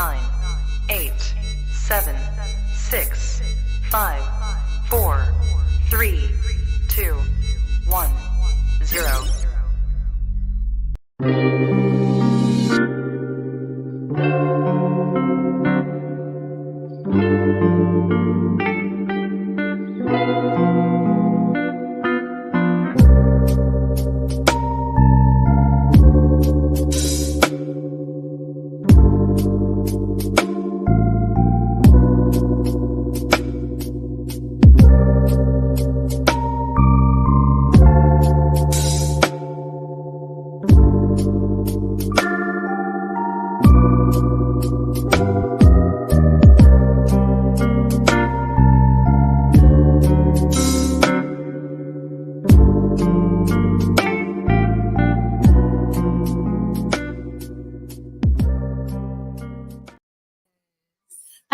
9, 8, 7, 6, 5, 4, 3, 2, 1, 0.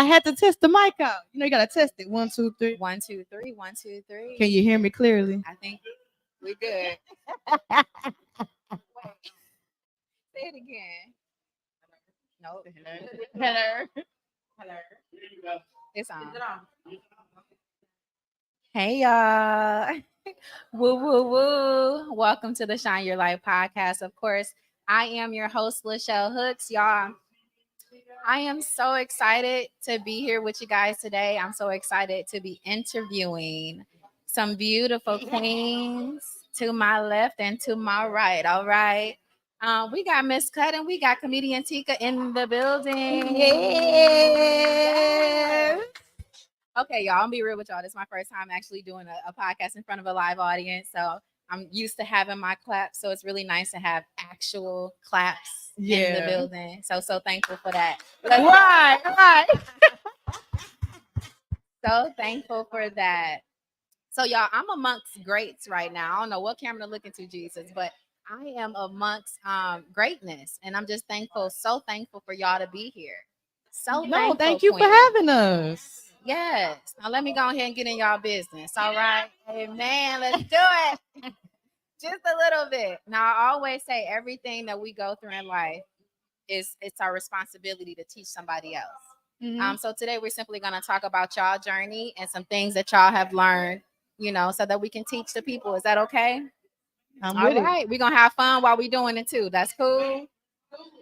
I had to test the mic out. You gotta test it. 1, 2, 3. 1, 2, 3. 1, 2, 3. Can you hear me clearly? I think we're good. Say it again. Nope. Hello. It's on. Hey y'all. Woo woo woo. Welcome to the Shine Your Light podcast. Of course, I am your host, Lachelle Hooks. Y'all, I am so excited to be here with you guys today. I'm so excited to be interviewing some beautiful queens to my left and to my right. All right. We got Miss Cut and we got comedian Tika in the building. Yeah. Okay, y'all, I'm be real with y'all. This is my first time actually doing a podcast in front of a live audience. So I'm used to having my claps. So it's really nice to have actual claps in the building. So thankful for that. Right. So thankful for that. So y'all, I'm amongst greats right now. I don't know what camera to look into, Jesus, but I am amongst greatness. And I'm just thankful, so thankful for y'all to be here. So No, thankful, thank you queen. for having us. Yes. Now let me go ahead and get in y'all business. All right. Amen. Let's do it. Just a little bit. Now I always say everything that we go through in life it's our responsibility to teach somebody else. Mm-hmm. So today we're simply gonna talk about y'all journey and some things that y'all have learned, so that we can teach the people. Is that okay? I'm All with right. We're gonna have fun while we're doing it too. That's cool.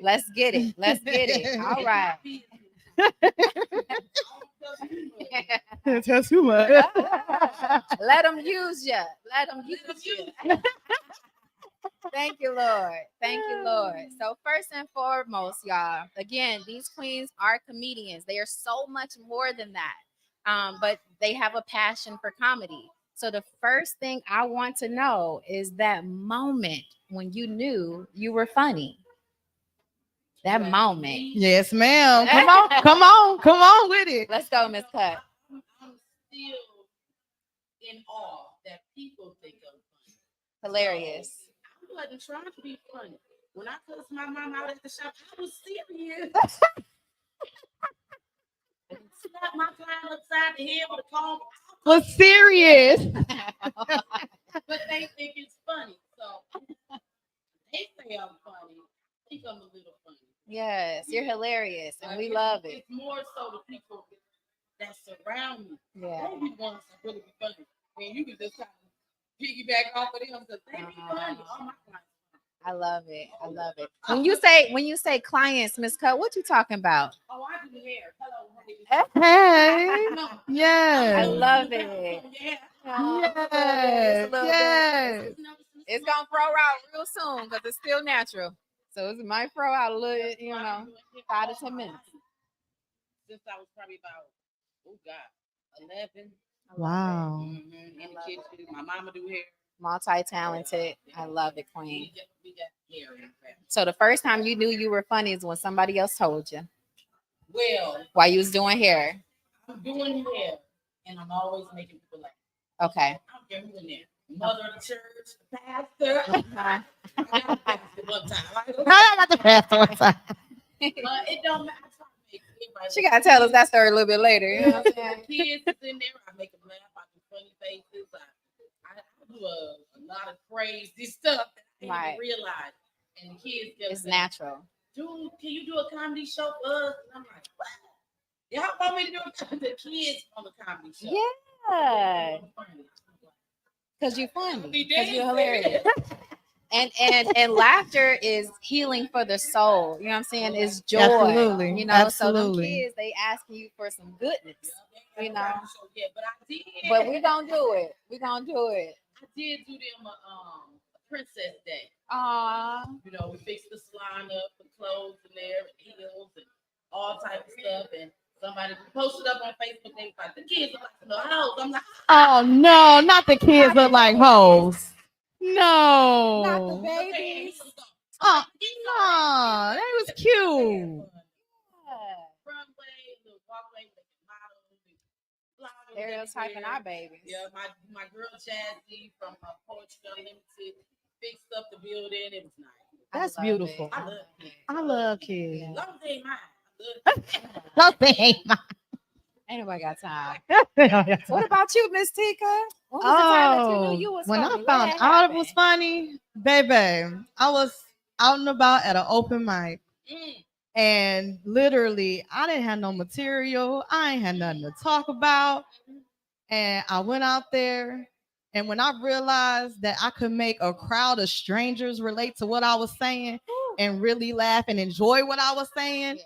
Let's get it. Let's get it. All right. That's too much. Let them use you. Let them use you. Thank you, Lord. Thank you, Lord. So first and foremost, y'all, again, these queens are comedians. They are so much more than that. But they have a passion for comedy. So the first thing I want to know is that moment when you knew you were funny. That moment. Yes, ma'am. Come on with it. Let's go, Miss Cut. I'm still in awe that people think I'm funny. Hilarious. I wasn't trying to be funny. When I cussed my mom out at the shop, I was serious. Slap my client upside the head with a comb. Was serious. But they think it's funny. So they say I'm funny. I think I'm a little funny. Yes, you're hilarious, and we love it. It's more so the people that surround me. Yeah. They be the ones that really be funny. And you can just kind of piggyback off of them because they be funny. All my clients. I love it. I love it. When you say clients, Miss Cut, what you talking about? Oh, I do hair. Hello. Hey. Yes. I love it. Yes. It's gonna throw out real soon because it's still natural. So it might throw out a little, 5 to 10 minutes. Since I was probably about 11. Wow. In the kitchen, my mama do hair. Multi-talented. I love it, queen. We got hair in fact. So the first time you knew you were funny is when somebody else told you. Well, while you was doing hair. I'm doing hair, and I'm always making people laugh. Okay. I'm doing there. Mother of the church, the pastor. I got the pastor one time. I got the pastor one time. It don't matter. She gotta tell us that story a little bit later. You know what I'm saying? Kids is in there. I make them laugh. I do funny faces. I do a lot of crazy stuff that I didn't even realize. And the kids it's natural. dude, can you do a comedy show for us? And I'm like, what? Y'all want me to do the kids on the comedy show? Yeah, I'm funny. because you're funny. Be Because you're dancing. hilarious. And laughter is healing for the soul. You know what I'm saying? It's joy. Absolutely. You know, so Absolutely. them kids, they asking you for some goodness. You know. Yeah, but I did. But we gonna do it. We gonna do it. I did do them a princess day. Aw. You know, we fixed the salon up, put clothes in there, and heels, and all type of stuff. And somebody posted up on Facebook. They was like, the kids are like the house. I'm like, Oh no, not the kids look like hoes. Not the No. babies. Oh no, that was cute. Runway, the walkway with the models, the flowers Stereotyping everywhere. our babies. Yeah, my girl Jazzy from Poetry Unlimited fixed up the building. It was nice. That's I love beautiful. it. I love it. I love kids. Yeah. Long as they ain't mine. I love it. Nothing. Ain't nobody got time. Oh, What about you, Miss Tika? When was the time that you knew you was when I funny? What found had out it was happened? funny, baby, I was out and about at an open mic. Mm. And literally, I didn't have no material. I ain't had nothing to talk about. And I went out there. And when I realized that I could make a crowd of strangers relate to what I was saying and really laugh and enjoy what I was saying, Yeah.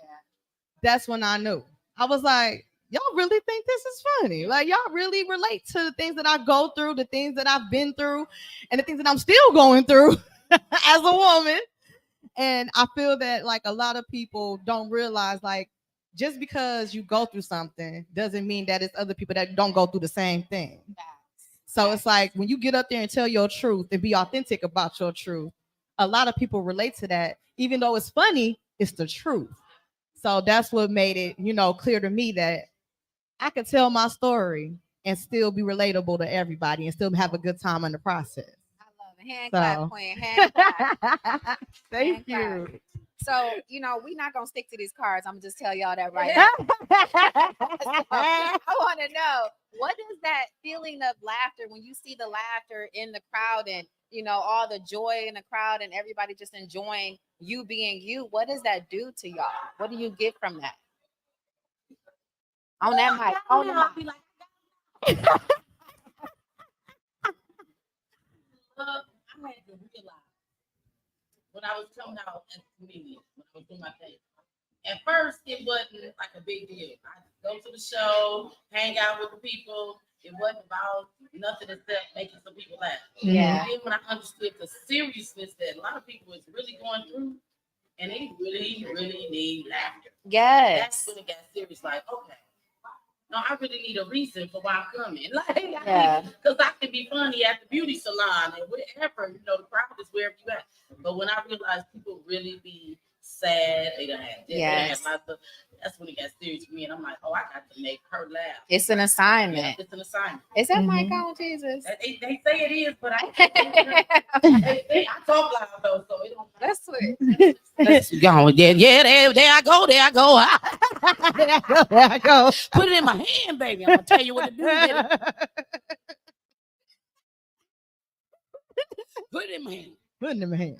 that's when I knew. I was like, y'all really think this is funny? Like, y'all really relate to the things that I go through, the things that I've been through, and the things that I'm still going through as a woman. And I feel that like a lot of people don't realize like just because you go through something doesn't mean that it's other people that don't go through the same thing. So it's like when you get up there and tell your truth and be authentic about your truth, a lot of people relate to that. Even though it's funny, it's the truth. So that's what made it, clear to me that I could tell my story and still be relatable to everybody and still have a good time in the process. I love it. Hand So- clap, queen. Hand clap. Thank Hand you. So, we're not going to stick to these cards. I'm going to just tell y'all that right now. I want to know, what is that feeling of laughter when you see the laughter in the crowd and, all the joy in the crowd and everybody just enjoying you being you? What does that do to y'all? What do you get from that? On that mic. On the mic. I had to realize when I was coming out as a comedian, when I was doing my thing. At first, it wasn't like a big deal. I go to the show, hang out with the people. It wasn't about nothing except making some people laugh. Yeah. And then when I understood the seriousness that a lot of people is really going through, and they really, really need laughter. Yes. That's when it got serious. Like, okay, no, I really need a reason for why I'm coming. Like, Yeah. because I can be funny at the beauty salon and wherever, the crowd is wherever you at. But when I realized people really be sad, they don't have this, they don't Yes. have lots of, that's when it got serious for me. And I'm like, oh, I got to make her laugh. It's an Yeah, assignment. it's an assignment. Is that Mhm. mic on, Jesus? They say it is, but I talk loud though, so it don't. That's sweet. Let's go. Yeah, there I go. There I go. Put it in my hand, baby. I'm gonna tell you what to do with it. Put it in my hand. Put it in my hand.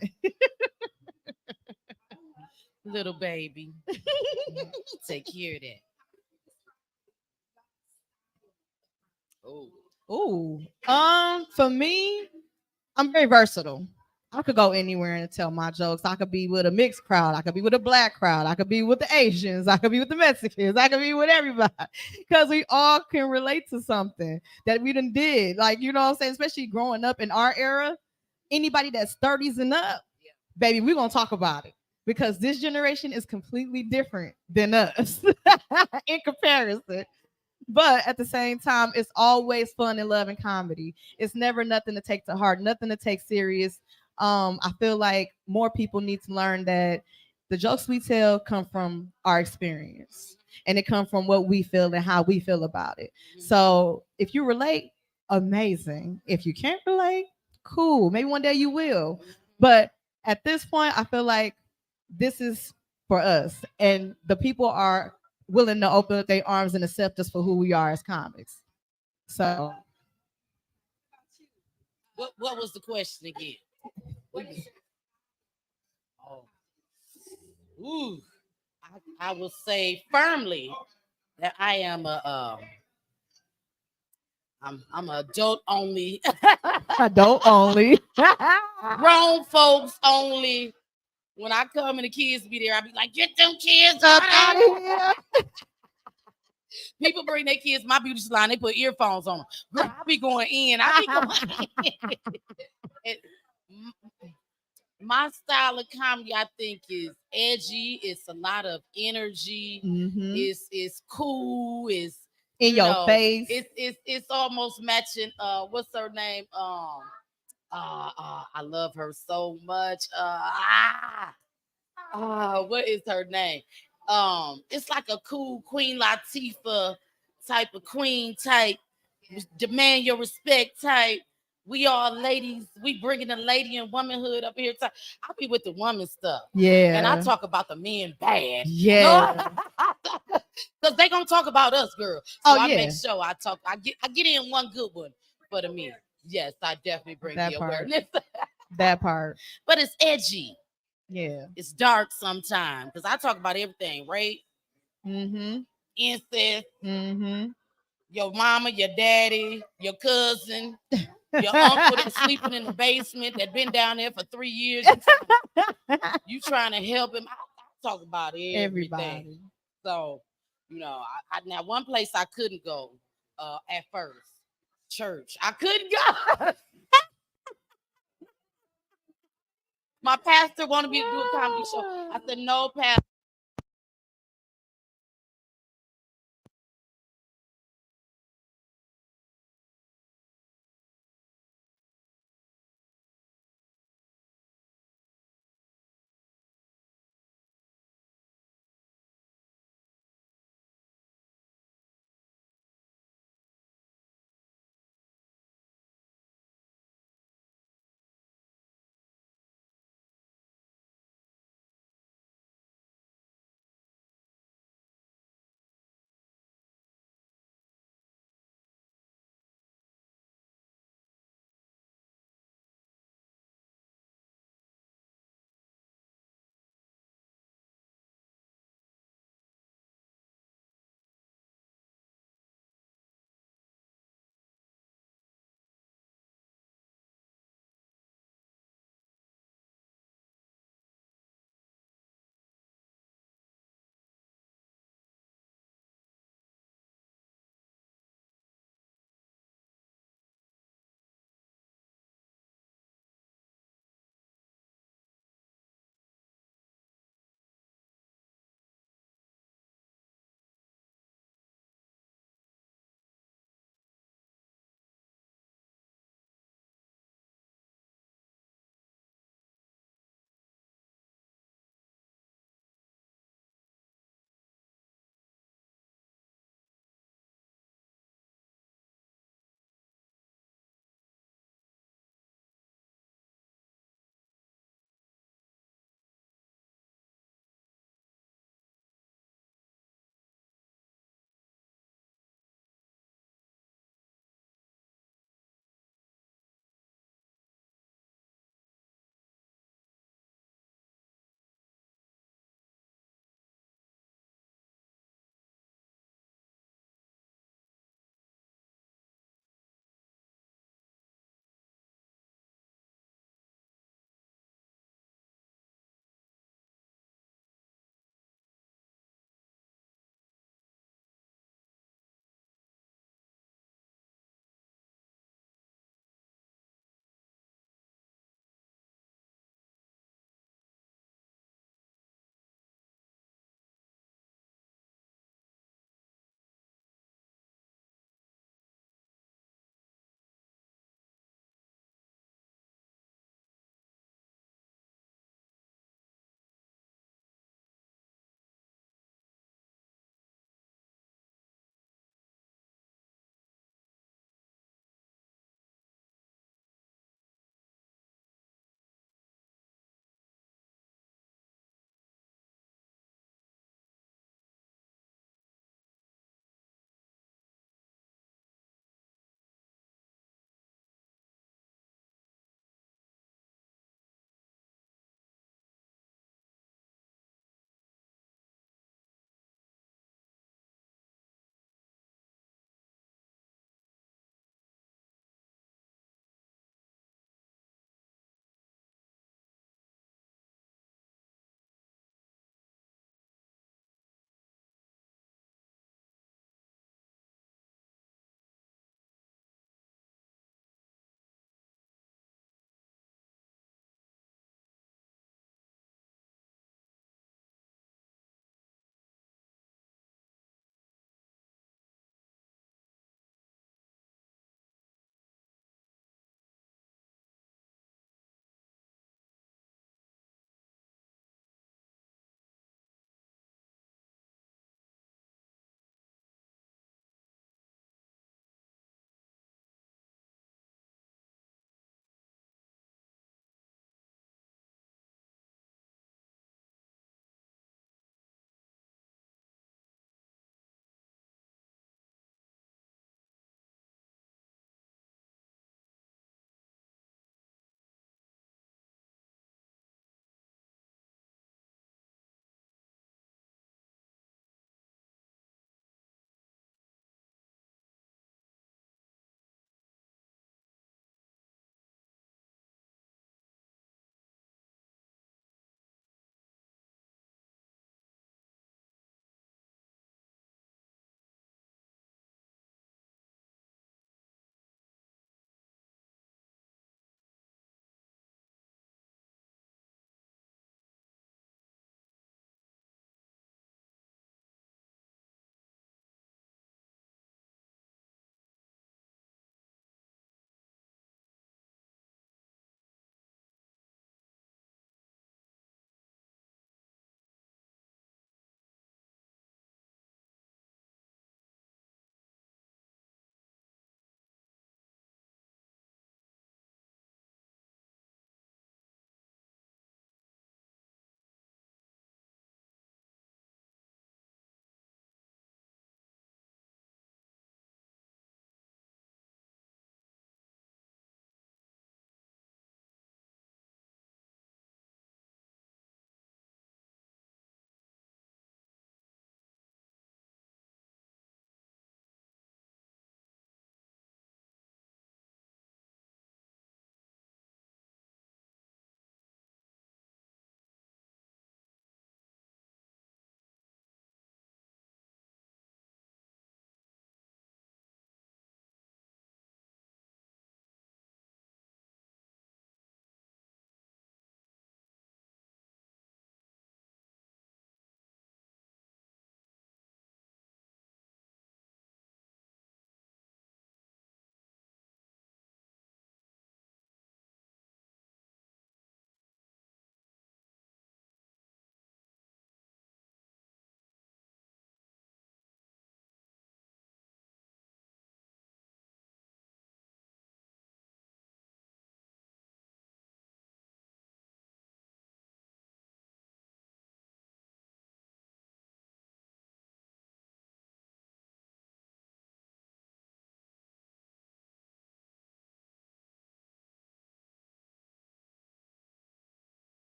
Little baby. Take care of that. Oh. For me, I'm very versatile. I could go anywhere and tell my jokes. I could be with a mixed crowd. I could be with a black crowd. I could be with the Asians. I could be with the Mexicans. I could be with everybody. Because we all can relate to something that we done did. Like, you know what I'm saying? Especially growing up in our era, anybody that's 30s and up, baby, we're going to talk about it. Because this generation is completely different than us in comparison. But at the same time, it's always fun and love and comedy. It's never nothing to take to heart, nothing to take serious. I feel like more people need to learn that the jokes we tell come from our experience and it comes from what we feel and how we feel about it. So if you relate, amazing. If you can't relate, cool. Maybe one day you will. But at this point, I feel like this is for us and the people are willing to open up their arms and accept us for who we are as comics. So What was the question again? Oh. Ooh, I will say firmly that I am I'm a adult only, Adult only. grown folks only. When I come and the kids be there, I be like, get them kids Up out out of of here. here. People bring their kids my beauty salon. They put earphones on them. Girl, I be going in. I be going in. My style of comedy, I think, is edgy. It's a lot of energy. Mhm. It's cool. It's In your face. it's almost matching. What's her name? I love her so much. What is her name? It's like a cool Queen Latifah type of queen type, demand your respect type. We all ladies, we bringing the lady and womanhood up here. I be with the woman stuff, Yeah. and I talk about the men bad. Yeah. Because they gonna talk about us, girl. So Oh, I yeah. make sure I get in one good one for the men. Yes, I definitely bring That the part. awareness. That part. But it's edgy. Yeah. It's dark sometimes because I talk about everything, rape, Mm-hmm. incest, Mm-hmm. your mama, your daddy, your cousin, your uncle that's sleeping in the basement that been down there for 3 years. You trying to help him. I talk about everything. Everybody. So, now one place I couldn't go at first, church. I couldn't go. My pastor wanted me to do a comedy show. I said, no, pastor.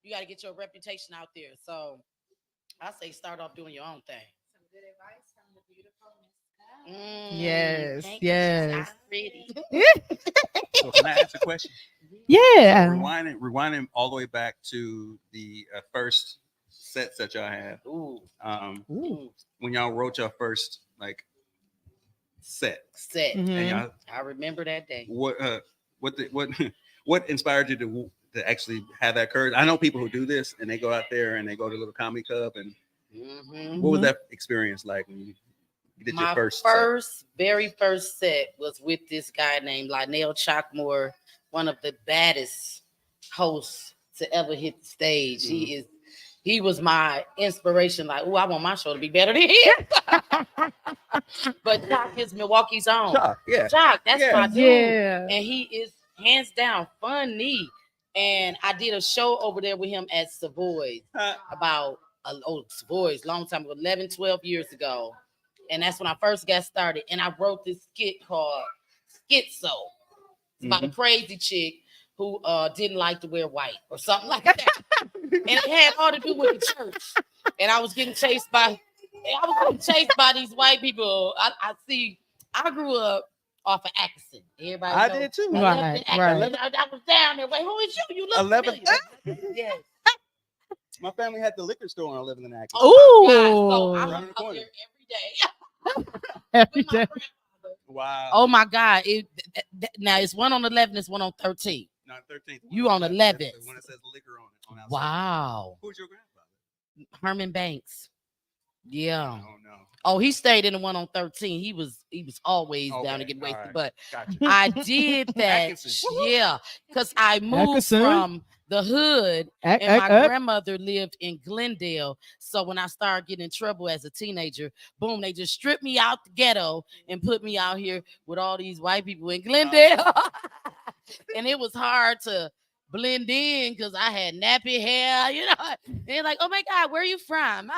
You got to get your reputation out there. So I say start off doing your own thing. Some good advice from the beautiful Miss Yes, Thank you. yes. I'm ready. So can I ask a question? Yeah. Rewinding all the way back to the first sets that y'all had. Ooh. Ooh. When y'all wrote your first like set, Set. Mhm. and y'all, I remember that day. what what inspired you to actually have that courage? I know people who do this and they go out there and they go to a little comedy club, and Mhm. what was that experience like when you did My your first very first set was with this guy named Lionel Chalkmore, one of the baddest hosts to ever hit the stage. He was my inspiration. Like, oh, I want my show to be better than him. But Chalk is Milwaukee's own. Chalk, yeah. Chalk, that's Yeah. my dude. Yeah. And he is hands down funny. And I did a show over there with him at Savoy about Savoy's long time ago, 11, 12 years ago. And that's when I first got started. And I wrote this skit called Schizo. It's about a crazy chick who didn't like to wear white or something like that. And it had all to do with the church. And I was getting chased by these white people. I grew up off of Atkinson. Everybody I know. did too. I Right, lived in right. Atkinson. I was down there. Wait, who is you? You look 11. familiar. Yes. My family had the liquor store on 11th and Atkinson. Oh my God. So I Ooh. Around was the out corner. there every day. Every with my day. grandfather. Wow. Oh my God. Now it's one on 11, it's one on 13. No, 13th. You on 11th. That's the one that says liquor on it. On outside. Wow. Who's your grandfather? Herman Banks. Yeah. Oh no. Oh, he stayed in the one on 13. He was always down to Okay, get all wasted. right. But Gotcha. I did that. Atkinson. Yeah. Because I moved Atkinson. from the hood Act, and act, my act. grandmother lived in Glendale. So when I started getting in trouble as a teenager, boom, they just stripped me out the ghetto and put me out here with all these white people in Glendale. And it was hard to blend in because I had nappy hair, you know. They're like, oh my God, where are you from?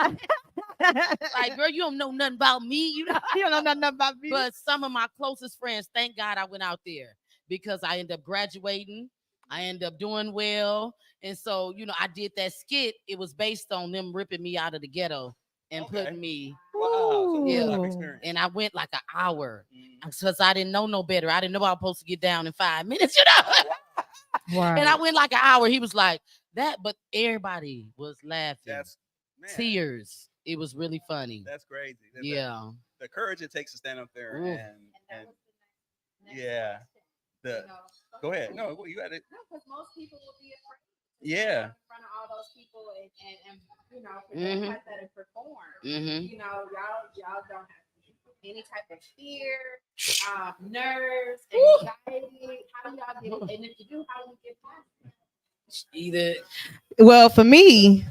Like, girl, you don't know nothing about me, you know. You don't know nothing about me. But some of my closest friends, thank God I went out there because I ended up graduating. I ended up doing well. And so, you know, I did that skit. It was based on them ripping me out of the ghetto and Okay. putting me, Wow. So Yeah. life Ooh. experience. and I went like an hour Mm. because I didn't know no better. I didn't know I was supposed to get down in 5 minutes, you know. Right. And I went like an hour. He was like that, but everybody was laughing. That's man, Tears. It was really funny. That's crazy. Yeah. The courage it takes to stand up there Ooh. and yeah. The go ahead. No, you got it. No, because most people will be afraid to Yeah. stand in front of all those people and you know, Mhm. present like that and perform. Mm-hmm. You know, y'all don't have any type of fear, nerves, anxiety. How do y'all get? And if you do, how do you get past it? Either Well, for me,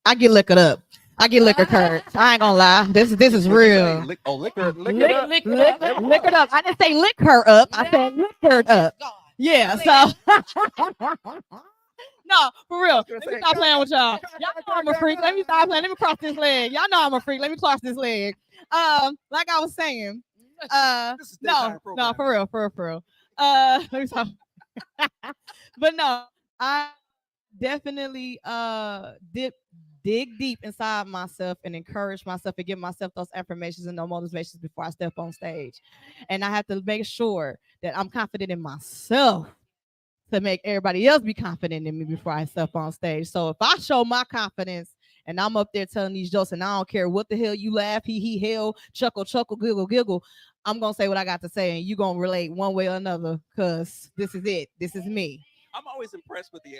I get liquored up. I get liquor courage. I ain't gonna lie. This is real. Liquor it up. Liquored up. I didn't say lick her up. I said liquored up. God. Yeah. So no, for real. gonna Let me say, stop playing with y'all. Y'all know I'm a freak. Let me stop playing. Let me cross this leg. Y'all know I'm a freak. Let me cross this leg. Like I was saying. This is No, daytime program. for real. Let me stop. But no, I definitely dig deep inside myself and encourage myself and give myself those affirmations and those motivations before I step on stage. And I have to make sure that I'm confident in myself to make everybody else be confident in me before I step on stage. So if I show my confidence and I'm up there telling these jokes and I don't care what the hell you laugh, he, hell, chuckle, giggle, I'm going to say what I got to say and you're going to relate one way or another because this is it. This is me. I'm always impressed with the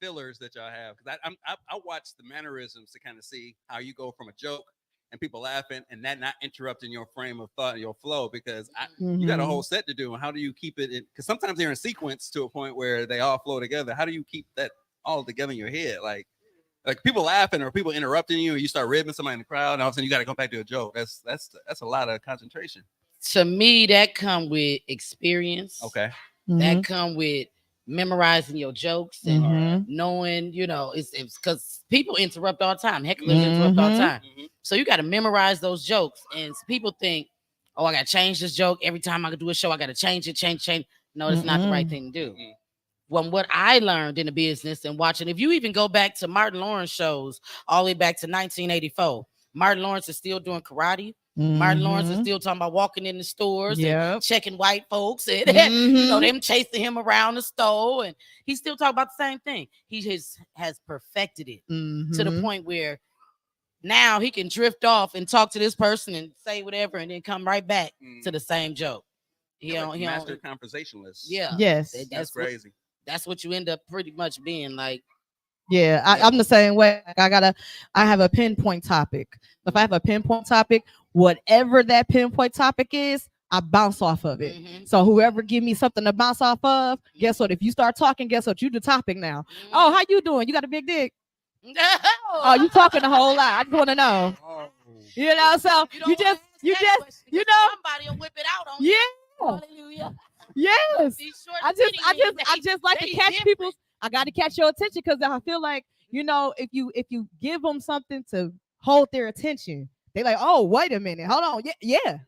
fillers that y'all have because I watch the mannerisms to kind of see how you go from a joke and people laughing and that not interrupting your frame of thought and your flow because you got a whole set to do. And how do you keep it in? Because sometimes they're in sequence to a point where they all flow together. How do you keep that all together in your head? Like people laughing or people interrupting you and you start ribbing somebody in the crowd and all of a sudden you got to go back to a joke. That's a lot of concentration. To me, that come with experience. Okay. That come with memorizing your jokes and Mhm. knowing, you know, it's because people interrupt all the time. Hecklers interrupt all the time. So you got to memorize those jokes. And people think, oh, I got to change this joke every time I do a show. I got to change it. No, that's not the right thing to do. from what I learned in the business and watching, if you even go back to Martin Lawrence shows all the way back to 1984, Martin Lawrence is still doing karate. Martin Lawrence is Mhm. still talking about walking in the stores and Yep. checking white folks and Mhm. them chasing him around the store. And he's still talking about the same thing. He has perfected it to the Mhm. point where now he can drift off and talk to this person and say whatever and then come right back to the same joke. He They're don't, like he master don't, conversationalists. yeah. Yes. That's crazy. That's what you end up pretty much being like. Yeah, I'm the same way. Like I have a pinpoint topic. If I have a pinpoint topic, whatever that pinpoint topic is, I bounce off of it. Mhm. So whoever give me something to bounce off of, guess what? If you start talking, guess what? You the topic now. Oh, how you doing? You got a big dick? Oh, you talking a whole lot. I just want to know. Oh. You know, so you just, somebody will whip it out on yeah, you. Hallelujah. yes. These short I titty men, just like to they catch different. people's. I got to catch your attention because I feel like, you know, if you give them something to hold their attention, they like, oh, wait a minute, hold on, yeah.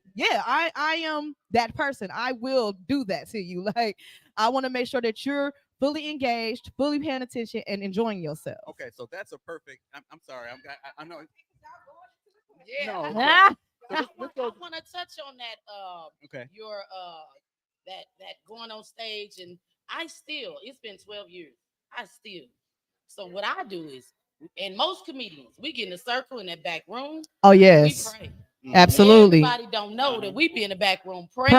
I am that person. I will do that to you. Like, I want to make sure that you're fully engaged, fully paying attention, and enjoying yourself. Okay, so that's a perfect. I'm sorry. I know. Yeah. No. Ah, So let's go. I want to touch on that. Okay. Your that going on stage, and it's been 12 years. So what I do is, and most comedians, we get in a circle in that back room. oh We yes, pray. absolutely. Everybody don't know that we be in the back room praying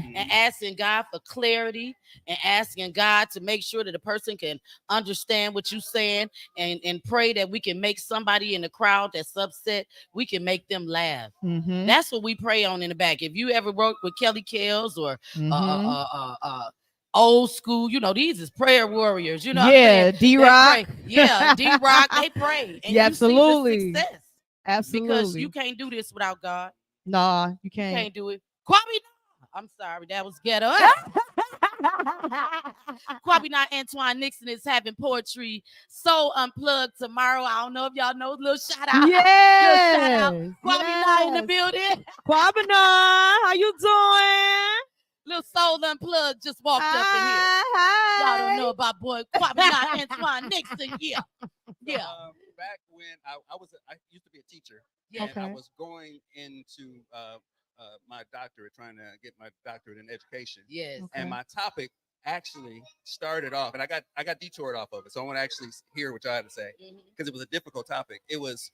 Praying. and asking God for clarity and asking God to make sure that the person can understand what you're saying and pray that we can make somebody in the crowd that's upset, we can make them laugh. Mhm. That's what we pray on in the back. If you ever worked with Kelly Kells or Mhm. old school, you know, these is prayer warriors, you know. Yeah, what I'm saying? D-Rock. They pray. Yeah, D-Rock, they pray. And Yeah, you see absolutely. the success. Absolutely. Because you can't do this without God. Nah, you You can't. can't do it. Kwame, I'm sorry, that was ghetto. Kwame not Antoine Nixon is having poetry so unplugged tomorrow. I don't know if y'all know. Little shout out. Yes. Little shout out. Kwame not in the building. Kwabena, how you doing? Little soul unplugged just walked up in here. Y'all don't know about boy Kwame not Antoine Nixon. Yeah. Back when I used to be a teacher. Yeah. And I Okay. was going into my doctorate, trying to get my doctorate in education. Yes. Okay. And my topic actually started off, and I got detoured off of it. So I want to actually hear what y'all had to say because it was a difficult topic. It was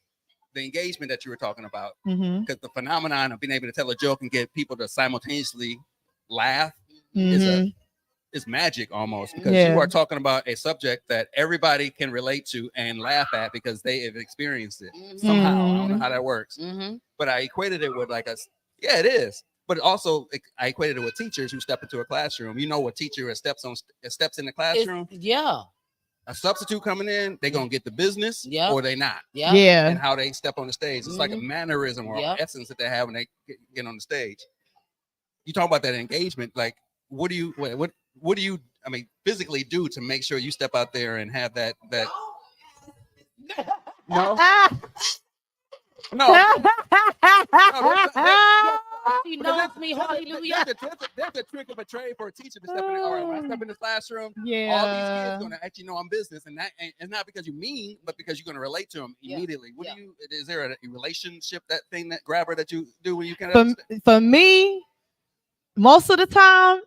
the engagement that you were talking about, Mhm. because the phenomenon of being able to tell a joke and get people to simultaneously laugh Mhm. is magic almost, because Yeah. you are talking about a subject that everybody can relate to and laugh at because they have experienced it somehow. I don't know how that works, but I equated it with yeah, it is. But also, I equated it with teachers who step into a classroom. You know, a teacher steps in the classroom. Yeah. A substitute coming in, they're gonna get the business, Yep. or they not, Yeah. Yeah. and how they step on the stage. It's like a mannerism or Yep. essence that they have when they get on the stage. You talk about that engagement. Like, what do you I mean, physically do to make sure you step out there and have that? No, no. He knows me. Hallelujah. There's a trick of a trade for a teacher to step in. All right, when I step in this classroom, all these Yeah. kids gonna actually know I'm business, and that it's not because you mean, but because you're gonna relate to them Yeah. immediately. Yeah. Is there a relationship, that thing, that grabber that you do when you can? For me, most of the time,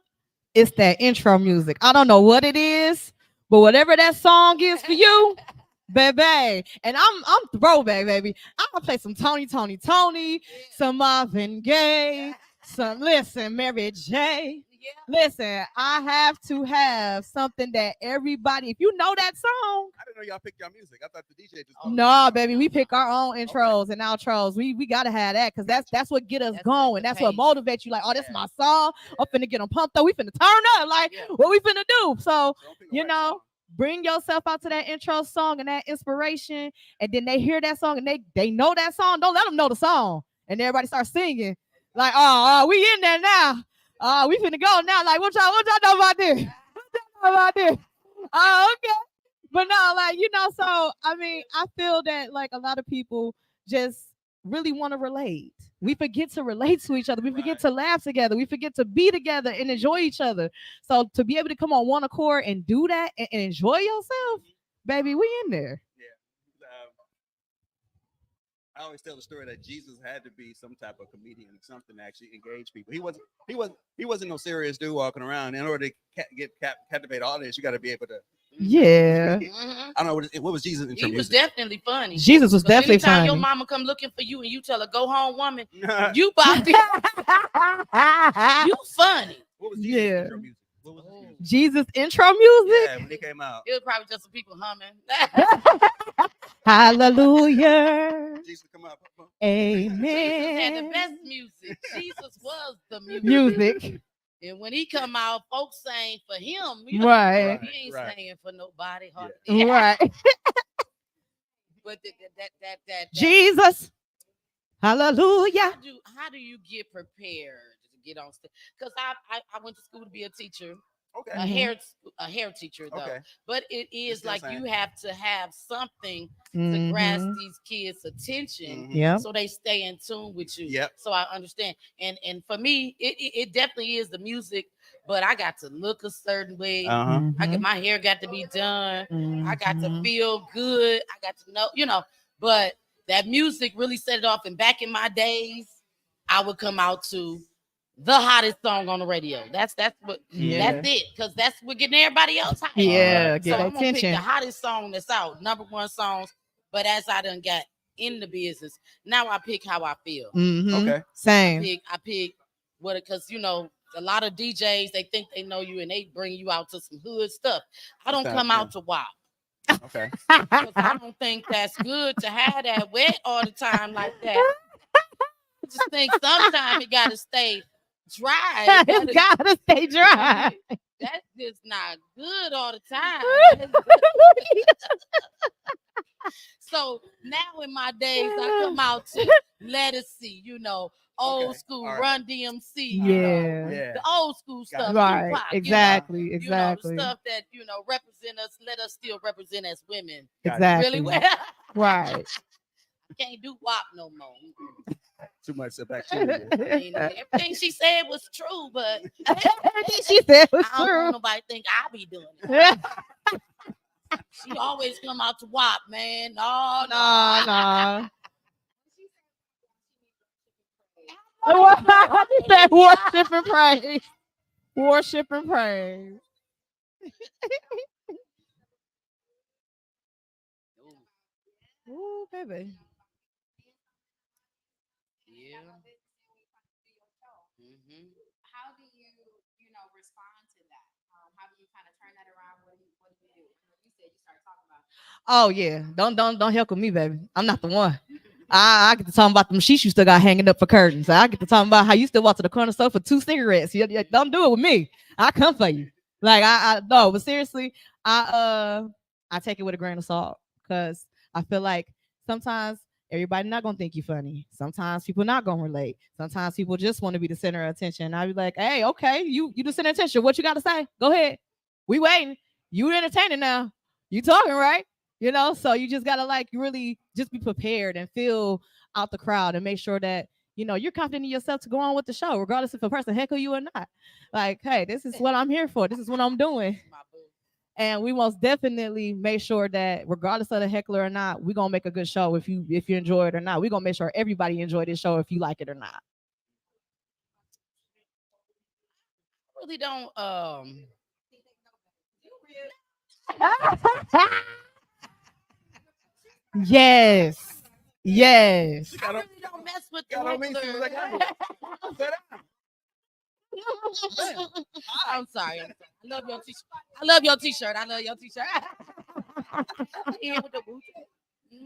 it's that intro music. I don't know what it is, but whatever that song is for you, baby. And I'm throwback, baby. I'm gonna play some Tony, some Marvin Gaye, some Mary J. Listen, I have to have something that everybody, if you know that song, I didn't know y'all picked y'all music. I thought the DJ just. no, baby, we pick our own intros and outros. We gotta have that because that's what get us That's going. the That's what pace. motivates you. Like, oh, this Yeah. my song. I'm finna get them pumped up. We finna turn up. Like, Yeah. what we finna do? So, Don't pick a you right know, song. bring yourself out to that intro song and that inspiration, and then they hear that song and they know that song. Don't let them know the song, and everybody starts singing. Like, oh, we in there now. We finna go now. Like, what y'all know about this? What y'all know about this? Oh, okay. But no, like, you know, so I mean, I feel that like a lot of people just really want to relate. we forget to relate to each other. We forget to laugh together. We forget to be together and enjoy each other. So to be able to come on one accord and do that and enjoy yourself, baby, we in there. I always tell the story that Jesus had to be some type of comedian, something to actually engage people. He wasn't no serious dude walking around. In order to captivate audience, you got to be able to. Yeah. Mhm. I don't know what was Jesus in He was music. definitely funny. Jesus was 'Cause definitely anytime funny. your mama come looking for you and you tell her go home, woman, you about to, you funny. What was Jesus Yeah. intro music? What was his music? Jesus intro music. Yeah, when he came out. It was probably just some people humming. Hallelujah. Jesus come out. Jesus had the Amen. best music. Jesus was the music. Music. And when he come out, folks sang for him. You know, Right. He ain't Right. singing for nobody. Yeah. Right. But that Jesus. Hallelujah. how do you get prepared to get on stage? Because I went to school to be a teacher, Okay. a hair teacher though. Okay. But it is still like saying. you have to have something to grasp Mhm. these kids' attention. Mhm. Yeah. So they stay in tune with you. Yep. So I understand. And for me, it definitely is the music, but I got to look a certain way. My hair got to be done. I got to Mhm. feel good. I got to know, but that music really set it off. And back in my days, I would come out to the hottest song on the radio. That's what Yeah. that's it. Because that's what getting everybody else hot. Yeah. Alright. Get So I'm gonna pick the attention. hottest song that's out, number one songs. But as I done got in the business, now I pick how I feel. Mhm. Okay. Same. I pick what it, because a lot of DJs, they think they know you and they bring you out to some hood stuff. I don't Sounds come good. out to WAP. Okay. 'Cause I don't think that's good to have that wet all the time like that. I just think sometimes it gotta stay dry. It's gotta stay dry. That's just not good all the time. So now in my days, I come out to Let Us See, old Okay, school all right. Run DMC, Yeah. Yeah. the old school stuff, Right. Tupac, Exactly. the Exactly. stuff that represent us, let us still represent as women Exactly. really well. Right. Can't do WAP no more. Too much bacteria. I mean, everything she said was true, but She said it was I don't true. want nobody to think I be doing it. She always come out to WAP, man. No. No. He said worship and praise. Worship and praise. Ooh, baby. Yeah. Mhm. How do you respond to that? How do you kind of turn that around? What do you do? You said you started talking about. Oh yeah. Don't help with me, baby. I'm not the one. I get to talk about them sheets you still got hanging up for curtains. I get to talk about how you still walk to the corner store for 2 cigarettes. Don't do it with me. I come for you. Like I no, but seriously, I take it with a grain of salt because I feel like sometimes everybody not gonna think you funny. Sometimes people not gonna relate. Sometimes people just want to be the center of attention. I be like, hey, okay, you the center of attention. What you got to say? Go ahead. We waiting. You entertaining now. You talking right? So you just gotta really just be prepared and feel out the crowd and make sure that you're confident in yourself to go on with the show, regardless if a person heckle you or not. Like, hey, this is what I'm here for. This is what I'm doing. My boo. And we most definitely make sure that regardless of the heckler or not, we're gonna make a good show if you enjoy it or not. We're gonna make sure everybody enjoy this show if you like it or not. Really don't Yes. Yes. I really don't mess with the Got on me as soon as I heckler. got here. I'm sorry. I love your t-shirt. I love your t-shirt. Yeah, with the Wu-Tang.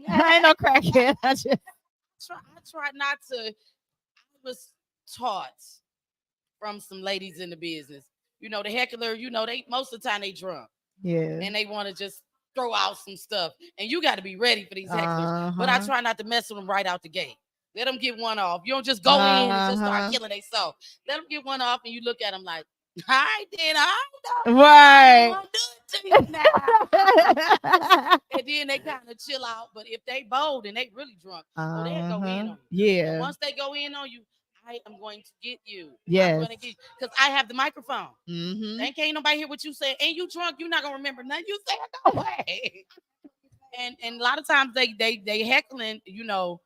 I ain't no crackhead. I try not to. I was taught from some ladies in the business. The heckler, they most of the time they drunk yeah. and they want to just throw out some stuff. And you got to be ready for these hecklers. But I try not to mess with them right out the gate. Let them get one off. You don't just go in and just start killing themselves. Let them get one off and you look at them like, All right, then I don't know. Right. I'm do it to you now. And then they kind of chill out. But if they bold and they really drunk, oh, they'll go in on you. Yeah. And once they go in on you, I am going to get you. Yes. I'm going to get you because I have the microphone. Mm-hmm. They can't nobody hear what you say. And you drunk, you're not gonna remember nothing you said. No way. And a lot of times they heckling, you know,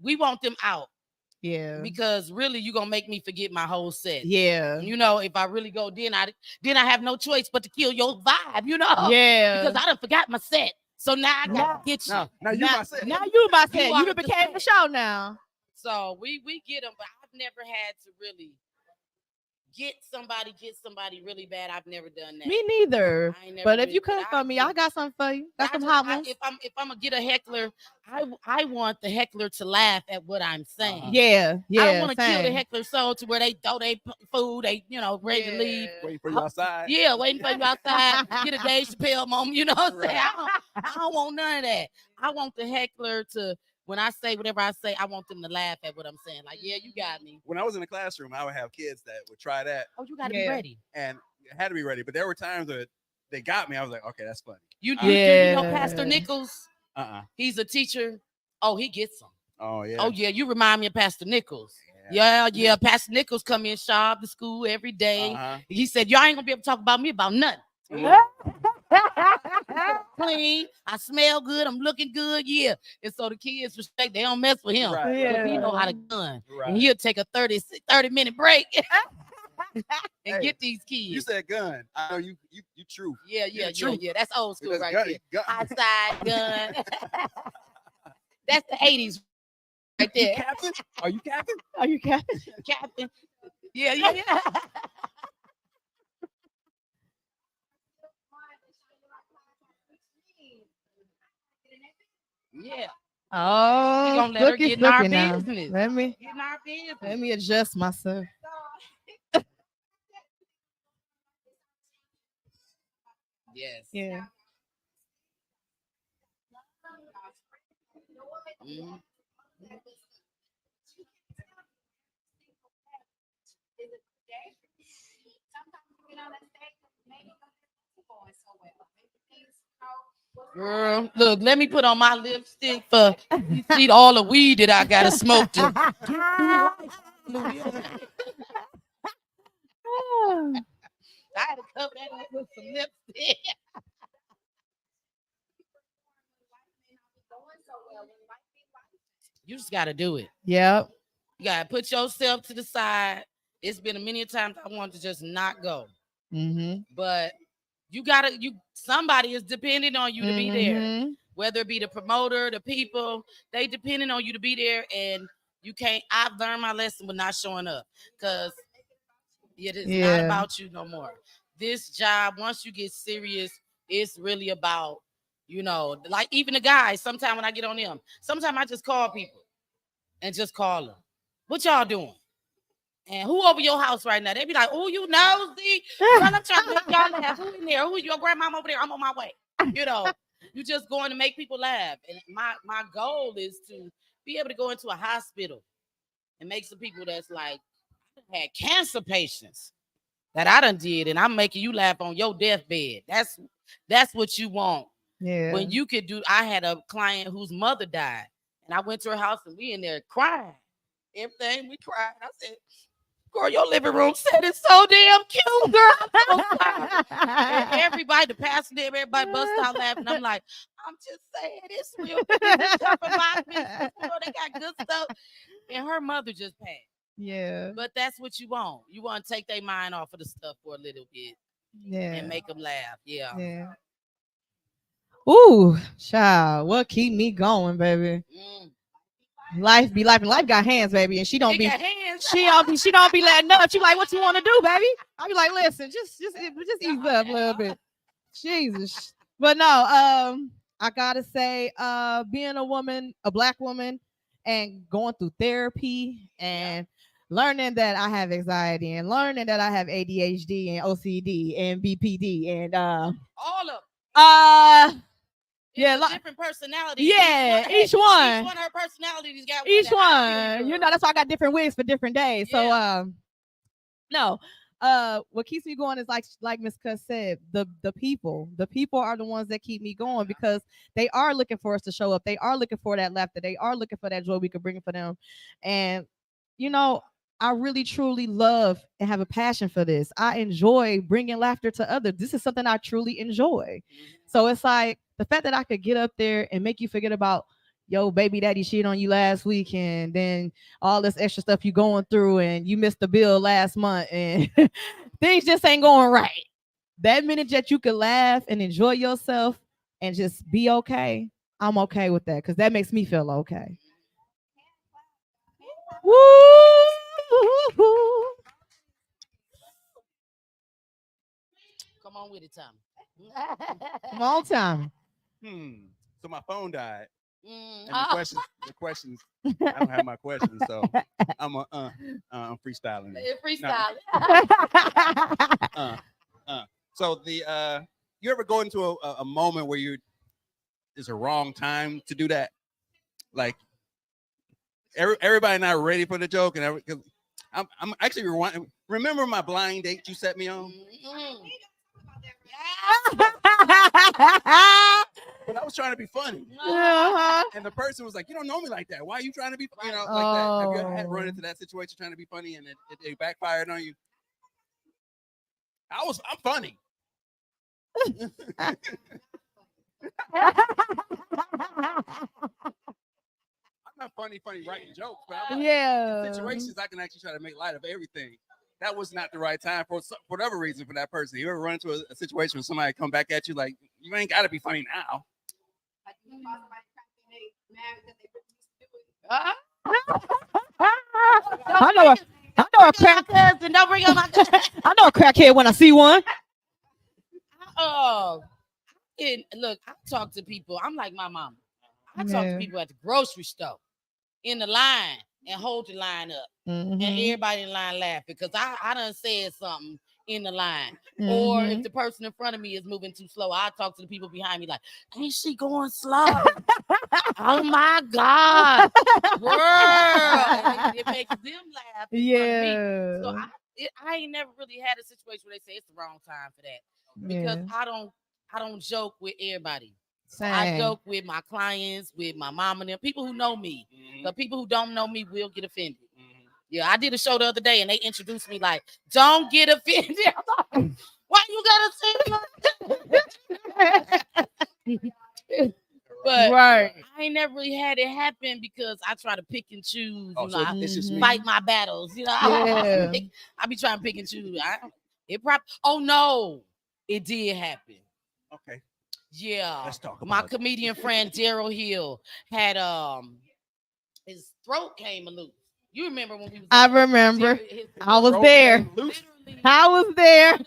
we want them out. Yeah. Because really you're gonna make me forget my whole set. Yeah. You know, if I really go, then I have no choice but to kill your vibe, you know. Yeah. Because I done forgot my set. So now I gotta get you. Now you my set. Now you my set. You You are done the became set. the show now. So we get them, but I've never had to really get somebody really bad. I've never done that. Me neither. I ain't never But if did, you but come I for me, I do. got something for you. Got I some just- hot I- ones. if I'm gonna get a heckler, I want the heckler to laugh at what I'm saying. Yeah. Yeah. I don't want to kill the same. heckler so to where they throw their food, they ready to leave. Waiting for you outside. Yeah, waiting for you outside. Get a Dave Chappelle moment. You know what I'm saying? I don't want none of that. I want the heckler to, when I say whatever I say, I want them to laugh at what I'm saying. Like, yeah, you got me. When I was in the classroom, I would have kids that would try that, Oh, you got to be Yeah. ready. and I had to be ready. But there were times that they got me. I was like, okay, that's funny. You know Yeah. Pastor Nichols? He's a teacher. Oh, he gets them. Oh yeah. Oh, yeah, you remind me of Pastor Nichols. Yeah. Pastor Nichols come in sharp to school every day. Uh-huh. He said, y'all ain't gonna be able to talk about me about nothing. Clean, I smell good, I'm looking good, yeah. And so the kids respect, they don't mess with him. Right. Because he Yeah. know how to gun. Right. And he'll take a 30-minute break and Hey, get these You kids. said gun. I know you true. Yeah. That's old school That's right gun, there. gun. Outside gun. That's the 80s right You there. Captain? Are you captain? Are you cat? Captain. Yeah. Yeah. Oh, We gonna let her Snooki, get in our Snooki now. business. Let me Get in our business. let me adjust myself. Yes. Yeah. Mhm. Girl, look, let me put on my lipstick for you see all the weed that I gotta smoke to. I had to cover that up with some lipstick. You just gotta do it. Yep. You gotta put yourself to the side. It's been a many times I want to just not go, Mm-hmm. but somebody is depending on you to be there. Whether it be the promoter, the people, they depending on you to be there, and you can't. I've learned my lesson with not showing up because it is not about you no more. This job, once you get serious, it's really about, like even the guys. Sometimes when I get on them, sometimes I just call people and just call them. What y'all doing? And who over your house right now? They be like, oh, you nosy. Girl, I'm trying to make y'all laugh. Who in there? Who your grandmama over there? I'm on my way. You just going to make people laugh. And my goal is to be able to go into a hospital and make some people that's like, I had cancer patients that I done did, and I'm making you laugh on your deathbed. That's what you want. Yeah. When you could do, I had a client whose mother died, and I went to her house and we in there crying. Everything we cried. I said, girl, your living room set is so damn cute, girl. I'm so sorry. And everybody, the pastor there, everybody bust out laughing. I'm like, I'm just saying, it's real. It's tough in my business. They got good stuff. And her mother just passed. Yeah. But that's what you want. You want to take their mind off of the stuff for a little bit Yeah. and make them laugh. Yeah. Yeah. Ooh, child, what keep me going, baby? Life be life, and life got hands, baby, and she don't They be. got hands. She don't be letting up. She like, what you want to do, baby? I be like, listen, just ease up a little bit. Jesus. But no, I gotta say, being a woman, a Black woman, and going through therapy and learning that I have anxiety and learning that I have ADHD and OCD and BPD and All of them. yeah, It's a different personality. yeah, each Each one. one of her personalities got Each that I feel one, good. that's why I got different wigs for different days. So Yeah. no, what keeps me going is like Miss Cuss said, the people are the ones that keep me going because they are looking for us to show up. They are looking for that laughter. They are looking for that joy we could bring for them. And you know, I really truly love and have a passion for this. I enjoy bringing laughter to others. This is something I truly enjoy. So it's like the fact that I could get up there and make you forget about, yo, baby daddy cheated on you last week, and then all this extra stuff you going through, and you missed the bill last month, and things just ain't going right. That minute that you could laugh and enjoy yourself and just be okay, I'm okay with that because that makes me feel okay. Woo! Come on with it, Tommy. Come on, Tommy. So my phone died. Mm, And the questions. I don't have my questions, so I'm freestyling. it. Freestyle. So you ever go into a moment where it's a wrong time to do that? Like everybody not ready for the joke, and I'm actually remember my blind date you set me on? But I was trying to be funny. Uh-huh. And the person was like, "You don't know me like that. Why are you trying to be, like that? Have you ever run into that situation trying to be funny and it backfired on you?" I'm funny. I'm not funny writing jokes, but in situations I can actually try to make light of everything. That was not the right time for whatever reason for that person. You ever run into a situation where somebody come back at you like, you ain't got to be funny now. I know a crackhead. And don't bring up my I know a crackhead when I see one. Oh, and look, I talk to people. I'm like my mama. I talk to people at the grocery store in the line and hold the line up. And everybody in line laugh because I done said something in the line. Or if the person in front of me is moving too slow, I talk to the people behind me like, ain't she going slow? Oh my God. Girl. It makes them laugh. Yeah. So I ain't never really had a situation where they say it's the wrong time for that. Because I don't joke with everybody. Same. I joke with my clients, with my mom and them, people who know me. The people who don't know me will get offended. Yeah, I did a show the other day and they introduced me like, don't get offended. I'm like, why you gotta say that? But right. I ain't never really had it happen because I try to pick and choose. Oh, You so know, it's just me. fight my battles. You know, Yeah. I be trying to pick and choose. Oh no, it did happen. Okay. Yeah. Let's talk about my it. comedian friend Daryl Hill had his throat came loose. You remember when we was I remember. his I was Throat there. came loose. literally, I was there.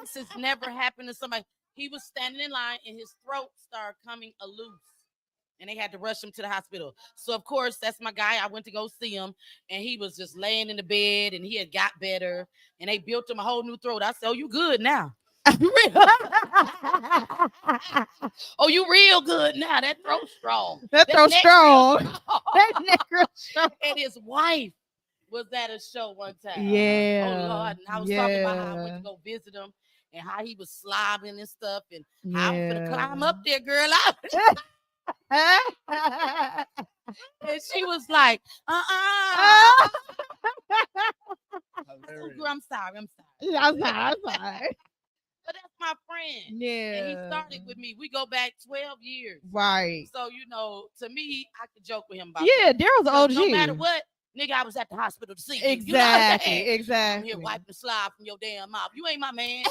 this has never happened to somebody. He was standing in line and his throat started coming loose. And they had to rush him to the hospital. So, of course, that's my guy. I went to go see him. And he was just laying in the bed. And he had got better. And they built him a whole new throat. I said, oh, you good now. Oh, you real good now. That throat's strong. That throat's neck strong. real That neck real strong. And his wife was at a show one time. Yeah. Oh, Lord. And I was talking about how I went to go visit him. And how he was slobbing and stuff. And how I'm going to climb up there, girl. And she was like, girl, I'm sorry. I'm sorry. But that's my friend. Yeah. And he started with me. We go back 12 years. Right. So, to me, I could joke with him about Yeah, that. Daryl's OG. No matter what, nigga, I was at the hospital to see you. Exactly. You know what I'm saying? Exactly. I'm here wiping the slide from your damn mouth. You ain't my man.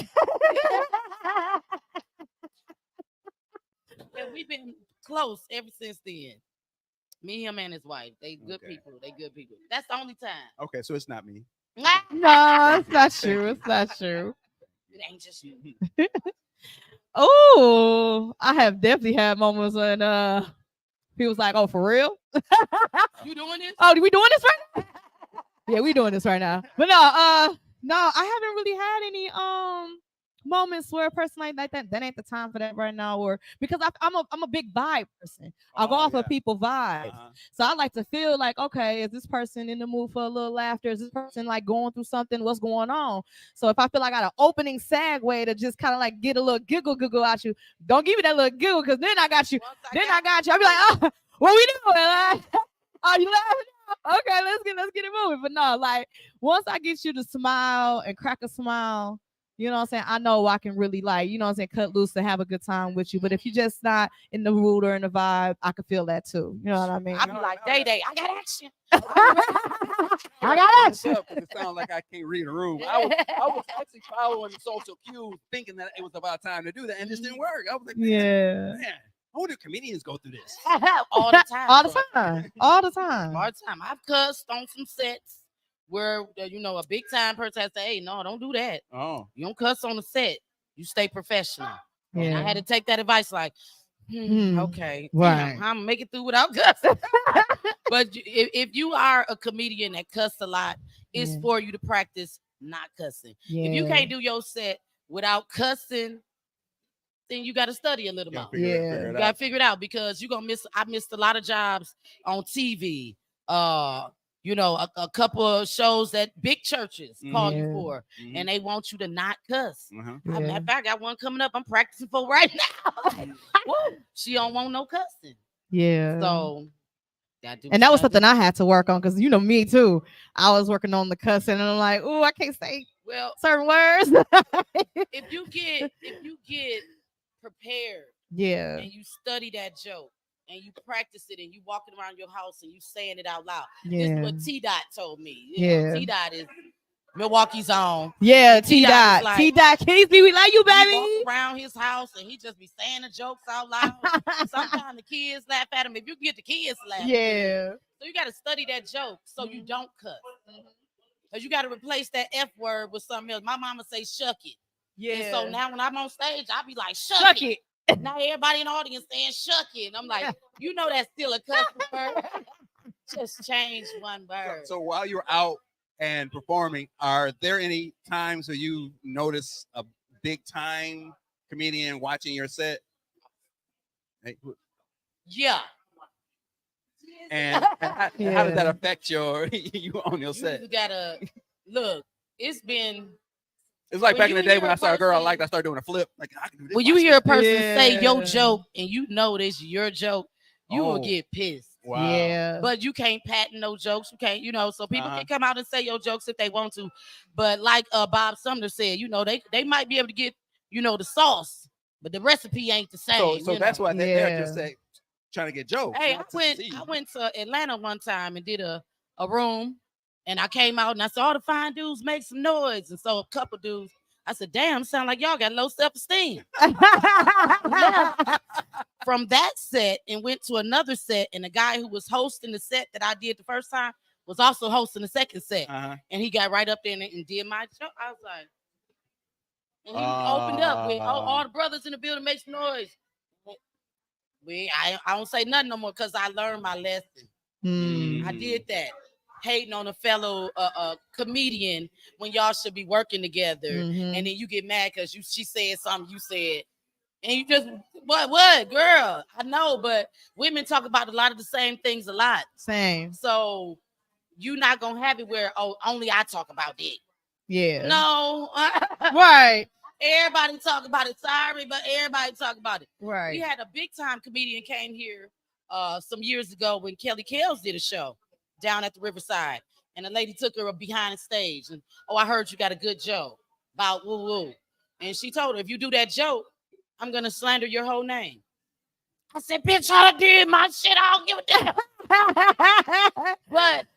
And we've been close ever since then. Me, him, and his wife. They good people. That's the only time. Okay, so it's not me. No, it's not true. It's not true. It ain't just you. Oh, I have definitely had moments when people's like, "Oh, for real? You doing this? Oh, we doing this right now? Yeah, we doing this right now." But no, I haven't really had any moments where a person like that ain't the time for that right now, or because I'm a big vibe person. I'll go Oh, off yeah. of people vibes. Uh-huh. So I like to feel like, okay, is this person in the mood for a little laughter? Is this person like going through something? What's going on? So if I feel like I got an opening segue to just kind of like get a little giggle out you, don't give me that little giggle, because then I got you. Once Then I got you. I'll be like, oh, what we doing? Like, oh, you laughing now? Okay, let's get it moving. But no, like once I get you to smile and crack a smile, you know what I'm saying? I know I can really like, you know what I'm saying, cut loose and have a good time with you. But if you're just not in the mood or in the vibe, I can feel that too. You know what I mean? I be like, Day, I got action. I got What's up? 'Cause it sounds like I can't read a room. I was actually following the social cues, thinking that it was about time to do that, and this didn't work. I was like, Yeah. man, how do comedians go through this? All the time. All the bro. time. All the time. All the time. I've cussed on some sets where a big time person has to say, hey, no, don't do that. Oh, You don't cuss on the set. You stay professional. And I Yeah. had to take that advice like, okay, Right. I'm gonna make it through without cussing. But if you are a comedian that cuss a lot, it's Yeah. for you to practice not cussing. Yeah. If you can't do your set without cussing, then you got to study a little more. Yeah. You got to figure it out because you're gonna miss. I missed a lot of jobs on TV. A couple of shows that big churches call you Yeah. for, Mhm. and they want you to not cuss. Uh-huh. Matter Yeah. of fact, I got one coming up. I'm practicing for right now. Woo, she don't want no cussing. Yeah. So And that was something I had to work on, because me too. I was working on the cussing, and I'm like, oh, I can't say Well, certain words. if you get prepared Yeah. and you study that joke and you practice it and you walking around your house and you saying it out loud. This Yeah. is what T Dot told me. Yeah. T Dot is Milwaukee's own. Yeah. T-Dot T-Dot. is like- T-Dot Kingsley, we love you, He baby. walk around his house and he just be saying the jokes out loud. Sometimes the kids laugh at him. If you can get the kids laughing. Yeah. So you got to study that joke so you Mhm. don't cuss. Because you got to replace that F word with something else. My mama say shuck it. Yeah. And so now when I'm on stage, I be like, Suck shuck it. Now everybody in the audience saying shuck it. And I'm like, you know that's still a cuss word. Just change one word. So while you're out and performing, are there any times where you notice a big time comedian watching your set? Hey, Yeah. and how does that affect you on your You set? just gotta look, it's been It's like when back in you the day hear when a I saw a girl I person- liked, I started doing a flip. Like, I can do this. when you Watch hear a this. person say your Yeah. joke and you know this your joke, you Oh. will get pissed. Wow. Yeah. But you can't patent no jokes. You can't, so people Uh-huh. can come out and say your jokes if they want to. But like Bob Sumner said, they might be able to get, the sauce, but the recipe ain't the same. So that's why they're just Yeah. saying, trying to get jokes. Hey, not to I succeed. went to Atlanta one time and did a room, and I came out and I saw all the fine dudes make some noise, and so a couple dudes, I said, "Damn, sound like y'all got low self-esteem." From that set and went to another set, and the guy who was hosting the set that I did the first time was also hosting the second set, Uh-huh. and he got right up there and did my show. I was like, and he opened up with, all the brothers in the building make some noise. I don't say nothing no more because I learned my lesson. Mm. I did that. Hating on a fellow comedian when y'all should be working together, Mhm. and then you get mad because she said something you said, and you just what girl? I know, but women talk about a lot of the same things a lot, Same. so you're not gonna have it where only I talk about it. Yeah. No, Right. everybody talk about it. Sorry, but everybody talk about it. We Right. had a big time comedian came here some years ago when Kelly Kells did a show down at the Riverside, and the lady took her behind the stage and, I heard you got a good joke about woo woo, and she told her, if you do that joke, I'm gonna slander your whole name. I said, bitch, I did my shit. I don't give a damn. But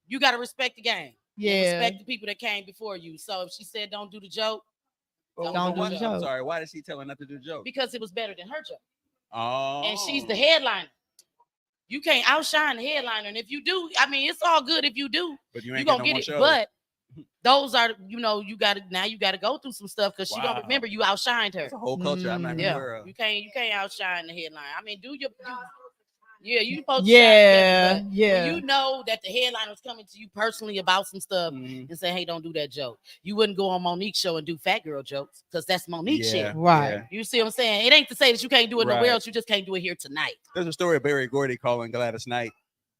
you gotta respect the game. And Yeah. respect the people that came before you. So if she said don't do the joke, Well, Don't do why- the I'm joke. sorry. Why did she tell her not to do the joke? because it was better than her joke. Oh. And she's the headliner. You can't outshine the headliner. And if you do, I mean, it's all good if you do. But you You're ain't gonna no get more it. shows. But those are, you gotta go through some stuff because she Wow. don't remember you outshined her. It's a whole culture I'm not even Yeah. aware of. You can't outshine the headline. I mean, do Yeah, you supposed to shine Yeah, together, but yeah. when you know that the headliner's coming to you personally about some stuff Mhm. and say, hey, don't do that joke. You wouldn't go on Monique's show and do fat girl jokes because that's Monique's Yeah, shit. Right. yeah. You see what I'm saying? It ain't to say that you can't do it nowhere Right. else. You just can't do it here tonight. There's a story of Barry Gordy calling Gladys Knight,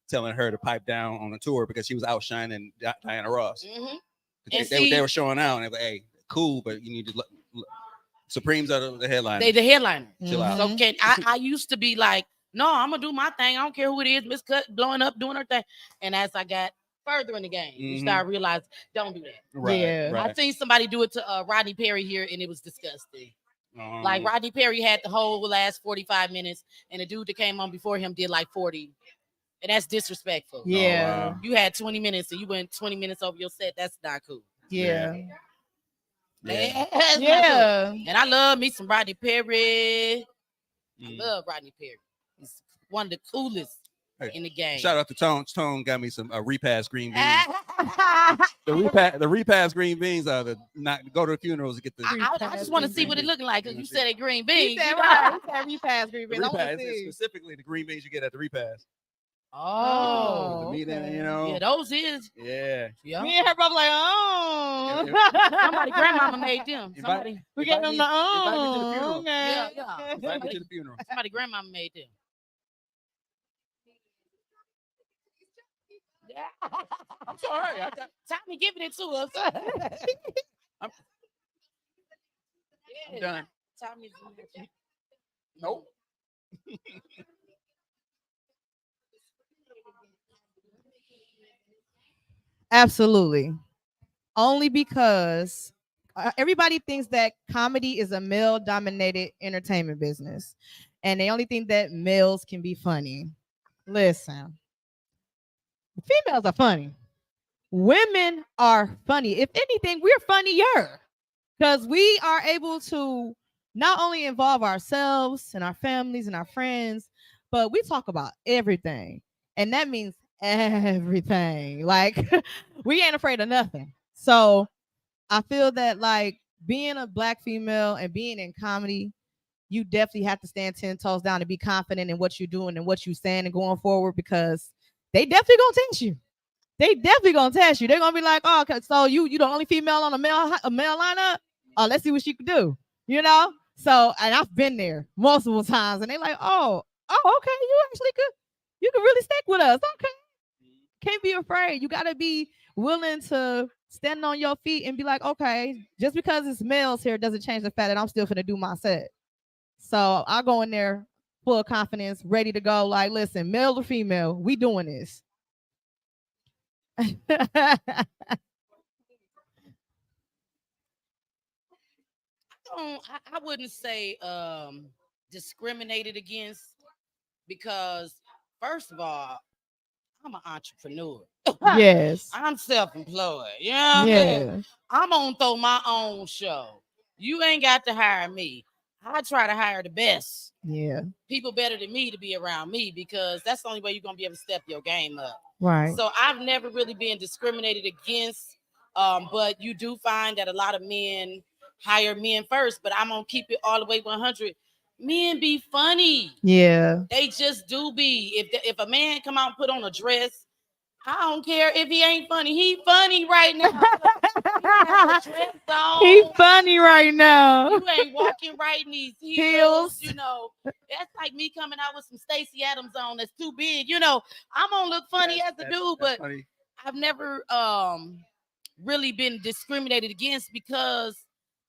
telling her to pipe down on the tour because she was outshining Diana Ross. Mm-hmm. They were showing out and they were like, hey, cool, but you need to look. Supremes are the headliner. They the headliner. Chill out. So can I used to be like, no, I'm gonna do my thing. I don't care who it is. Miss Cut blowing up, doing her thing. And as I got further in the game, you start realizing, don't do that. Right, Yeah. right. I seen somebody do it to Rodney Perry here, and it was disgusting. Like Rodney Perry had the whole last 45 minutes, and the dude that came on before him did like 40. And that's disrespectful. Yeah. wow. You had 20 minutes and you went 20 minutes over your set. That's not cool. Yeah. Yeah. That's not cool. Yeah. And I love me some Rodney Perry. I Mm. love Rodney Perry. He's one of the coolest Hey, in the game. Shout out to Tone. Tone got me some repass green beans. The repass green beans are the not go to the funerals to get the. I just want to see what it looking like because you said it green He beans. said, you know? right. He said repass green the beans. I wanna repass is see. specifically the green beans you get at the repass. Oh, The meat in it, okay. you know. yeah, those is. Yeah. Yeah. Me and her both like, oh. Somebody grandmama made them. Invite- Somebody, We get them the invite me to the oh. funeral. Okay. Yeah, yeah. Invite me to the funeral. somebody grandmama made them. Yeah. I'm sorry. I got, Tommy giving it to us. I'm Yeah, done. Tommy's Nope. Absolutely. Only because everybody thinks that comedy is a male dominated entertainment business. And they only think that males can be funny. Listen, females are funny. Women are funny. If anything, we're funnier because we are able to not only involve ourselves and our families and our friends, but we talk about everything. And that means everything. Like, we ain't afraid of nothing. So I feel that, like, being a Black female and being in comedy, you definitely have to stand 10 toes down and be confident in what you're doing and what you're saying and going forward, because they definitely gonna test you. They definitely gonna test you. They're gonna be like, oh, okay, so you the only female on a male lineup? Oh, let's see what she can do. You know? So, and I've been there multiple times, and they're like, oh, okay, you actually could, you can really stick with us. Okay. Can't be afraid. You gotta be willing to stand on your feet and be like, okay, just because it's males here doesn't change the fact that I'm still gonna do my set. So I go in there full of confidence, ready to go. Like, listen, male or female, we doing this. I wouldn't say discriminated against, because first of all, I'm an entrepreneur. Yes. I'm self-employed. You know what I mean? Yeah. I'm gonna throw my own show. You ain't got to hire me. I try to hire the best Yeah. people better than me to be around me, because that's the only way you're gonna be able to step your game up. Right. So I've never really been discriminated against, but you do find that a lot of men hire men first. But I'm gonna keep it all the way 100. Men be funny. Yeah. They just do be. If a man come out and put on a dress, I don't care if he ain't funny. He funny right now. He has a dress on. He funny right now. You ain't walking right in these heels. You know, that's like me coming out with some Stacey Adams on that's too big. You know, I'm gonna look funny as a dude, but funny. I've never really been discriminated against, because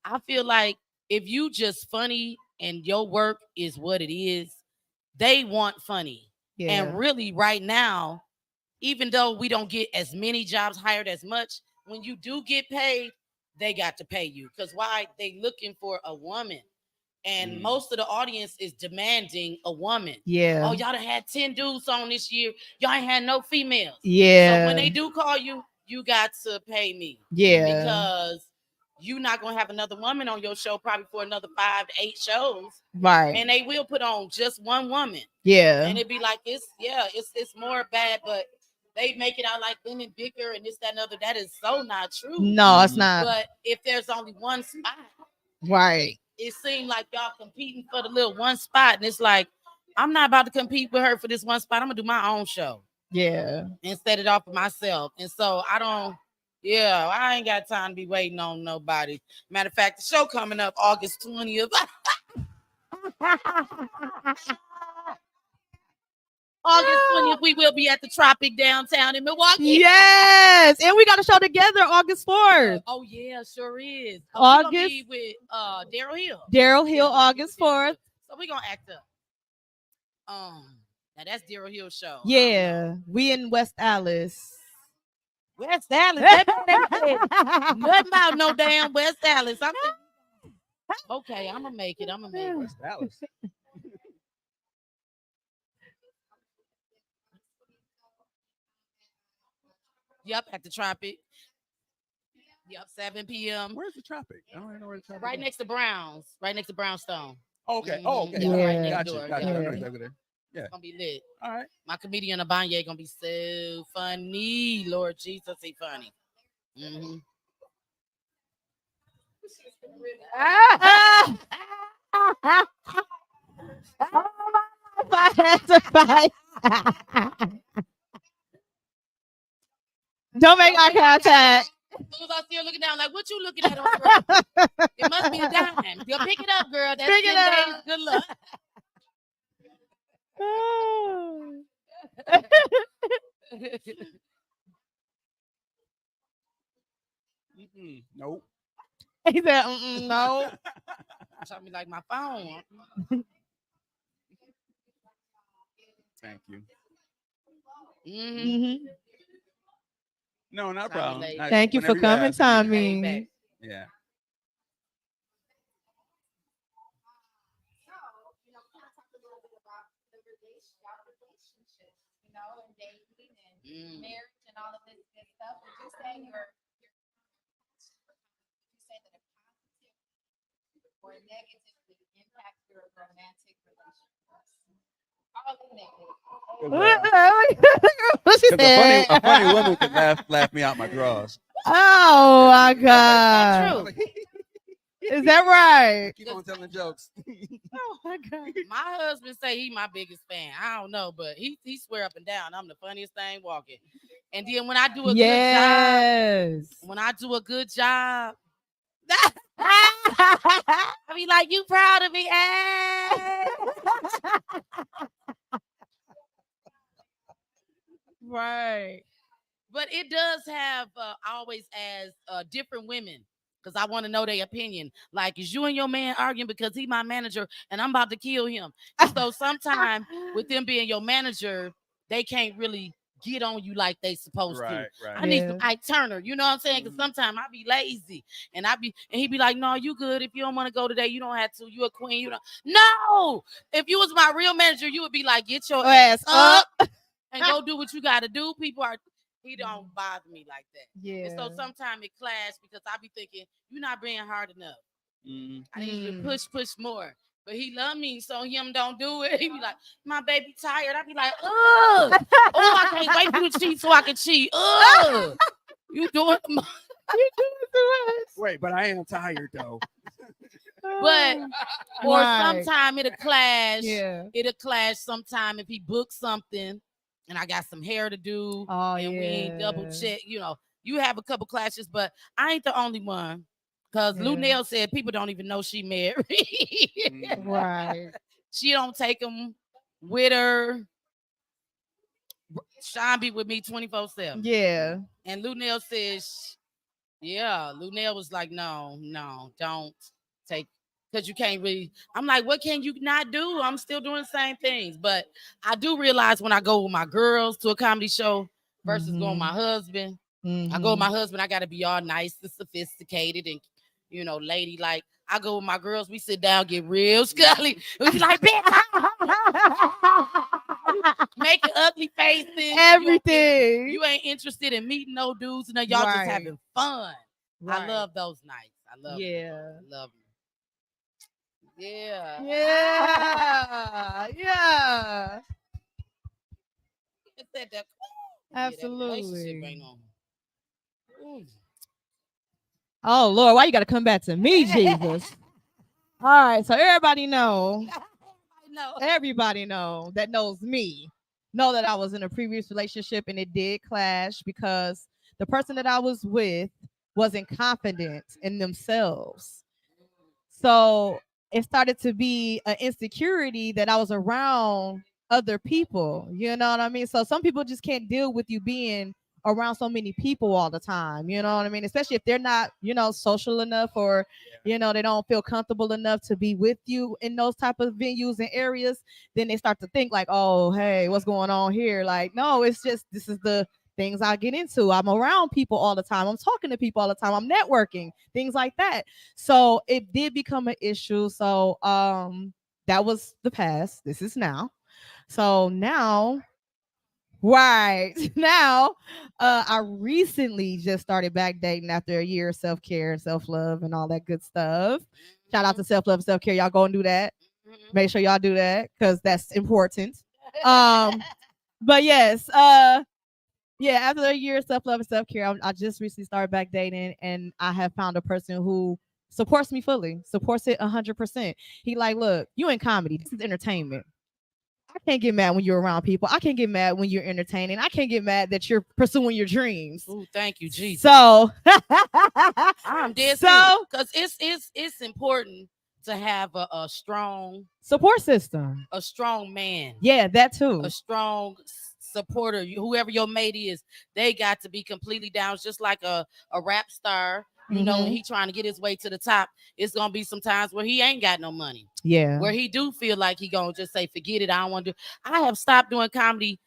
I feel like if you just funny and your work is what it is, they want funny. Yeah. And really right now, even though we don't get as many jobs hired as much, when you do get paid, they got to pay you. Because why? They looking for a woman. And most of the audience is demanding a woman. Yeah. Oh, y'all done had 10 dudes on this year. Y'all ain't had no females. Yeah. So when they do call you, you got to pay me. Yeah. Because you're not going to have another woman on your show probably for another 5 to 8 shows. Right. And they will put on just one woman. Yeah. And it'd be like, it's more bad, but they make it out like women bicker and this, that, and other. That is so not true. No, it's not. But if there's only one spot, Right. it seems like y'all competing for the little one spot. And it's like, I'm not about to compete with her for this one spot. I'm gonna do my own show Yeah. and set it off for myself. And so I don't. Yeah, I ain't got time to be waiting on nobody. Matter of fact, the show coming up August 20th. August 20th, we will be at the Tropic downtown in Milwaukee. Yes. And we got a show together August 4th. Oh yeah, sure is. We August- gonna be with Daryl Hill. Daryl Hill, August 4th. So we gonna act up. Now that's Daryl Hill's show. Yeah. We in West Allis. West Dallas. Nothing about no damn West Dallas. Okay, I'm gonna make it. West Dallas. Yep, at the Tropic. Yep, 7 p.m. Where's the Tropic? I don't even know where the Tropic Right is. next to Brown's. Right next to Brownstone. Oh, okay. Oh, okay. Yeah, All right right. next Gotcha. door, Gotcha. yeah. I know exactly there. It's gonna be lit. All right. My comedian Abanye gonna be so funny. Lord Jesus, he funny. Mm-hmm. Don't make eye contact. As soon as I see her looking down, like, what you looking at on the ground? It must be a dime. You'll pick it up, girl. That's Pick it 10 up. days. Good luck. Nope. He said, no. Trying me like my phone. Thank you. Mm-hmm. Mhm. No, not a Tommy problem. Lake. Not- Thank you for whenever coming, ask, yeah. Tommy. Yeah. Mm. Marriage and all of this good stuff. Would you say that it positively or negatively impacts your romantic relationships? All the negative. What she 'Cause said? a funny woman could laugh me out my drawers. Oh my God. True. Is that right? Keep on telling jokes. Oh my God. My husband say he my biggest fan. I don't know, but he swear up and down I'm the funniest thing walking. And then when I do a good Yes. job, when I do a good job, I be like, you proud of me? Eh? Right. But it does have always as different women because I want to know their opinion. Like, is you and your man arguing because he my manager and I'm about to kill him? And so sometimes with them being your manager, they can't really get on you like they supposed to. Right, I right. need Yeah. some Ike Turner, you know what I'm saying? Because Mhm. sometimes I be lazy and he be like, no, you good. If you don't want to go today, you don't have to. You a queen. You don't. No, if you was my real manager, you would be like, get your Ass up. and go do what you got to do. He don't bother me like that. Yeah. And so sometimes it clash because I be thinking, you're not being hard enough. Mhm. I need you to Mm. push more. But he love me, so him don't do it. He be like, my baby tired. I be like, ugh. Oh, I can't wait for you to cheat so I can cheat. Ugh. You doing You doing too Wait, but I am tired though. But or Right. sometime it'll clash. Yeah. It'll clash sometime if he books something and I got some hair to do. Oh, and we ain't double yeah. check. You know, you have a couple clashes, but I ain't the only one. Cause Lou Yeah. Nell said people don't even know she married. Mhm. Right. She don't take them with her. Sean be with me 24/7. Yeah. And Lou Nell says, yeah, Lou Nell was like, no, don't take, because you can't really. I'm like, what can you not do? I'm still doing the same things. But I do realize when I go with my girls to a comedy show versus going with Mhm. my husband, I go Mhm. with my husband, I got to be all nice and sophisticated and, ladylike. I go with my girls, we sit down, get real scully. We be like, making ugly faces. Everything. You ain't interested in meeting no dudes, and y'all just Right. having fun. I Right. love those nights. I love them. Yeah. I love them. Yeah. Yeah. Yeah. It's that- that- Absolutely. that relationship ain't on. Ooh. Oh Lord, why you gotta come back to me, Jesus? All right, so everybody know know. everybody that knows me know that I was in a previous relationship and it did clash because the person that I was with wasn't confident in themselves. So it started to be an insecurity that I was around other people. You know what I mean? So some people just can't deal with you being around so many people all the time. You know what I mean? Especially if they're not, social enough, or, they don't feel comfortable enough to be with you in those type of venues and areas. Then they start to think like, oh, hey, what's going on here? Like, no, it's just, this is the things I get into. I'm around people all the time. I'm talking to people all the time. I'm networking, things like that. So it did become an issue. So that was the past. This is now. So now, right now, I recently just started back dating after a year of self-care and self-love and all that good stuff. Shout out to self-love and self-care. Y'all go and do that. Make sure y'all do that because that's important. But yes, yeah, after a year of self-love and self-care, I just recently started back dating, and I have found a person who supports me fully, supports it 100%. He like, look, you in comedy. This is entertainment. I can't get mad when you're around people. I can't get mad when you're entertaining. I can't get mad that you're pursuing your dreams. Ooh, thank you, Jesus. So I'm dead So- because it's important to have a strong support system. man. Yeah, that too. A strong supporter. Whoever your mate is, they got to be completely down. It's just like a rap star. You know, when he trying to get his way to the top, it's gonna be some times where he ain't got no money. Yeah. Where he do feel like he gonna just say, forget it, I don't want to do. I have stopped doing comedy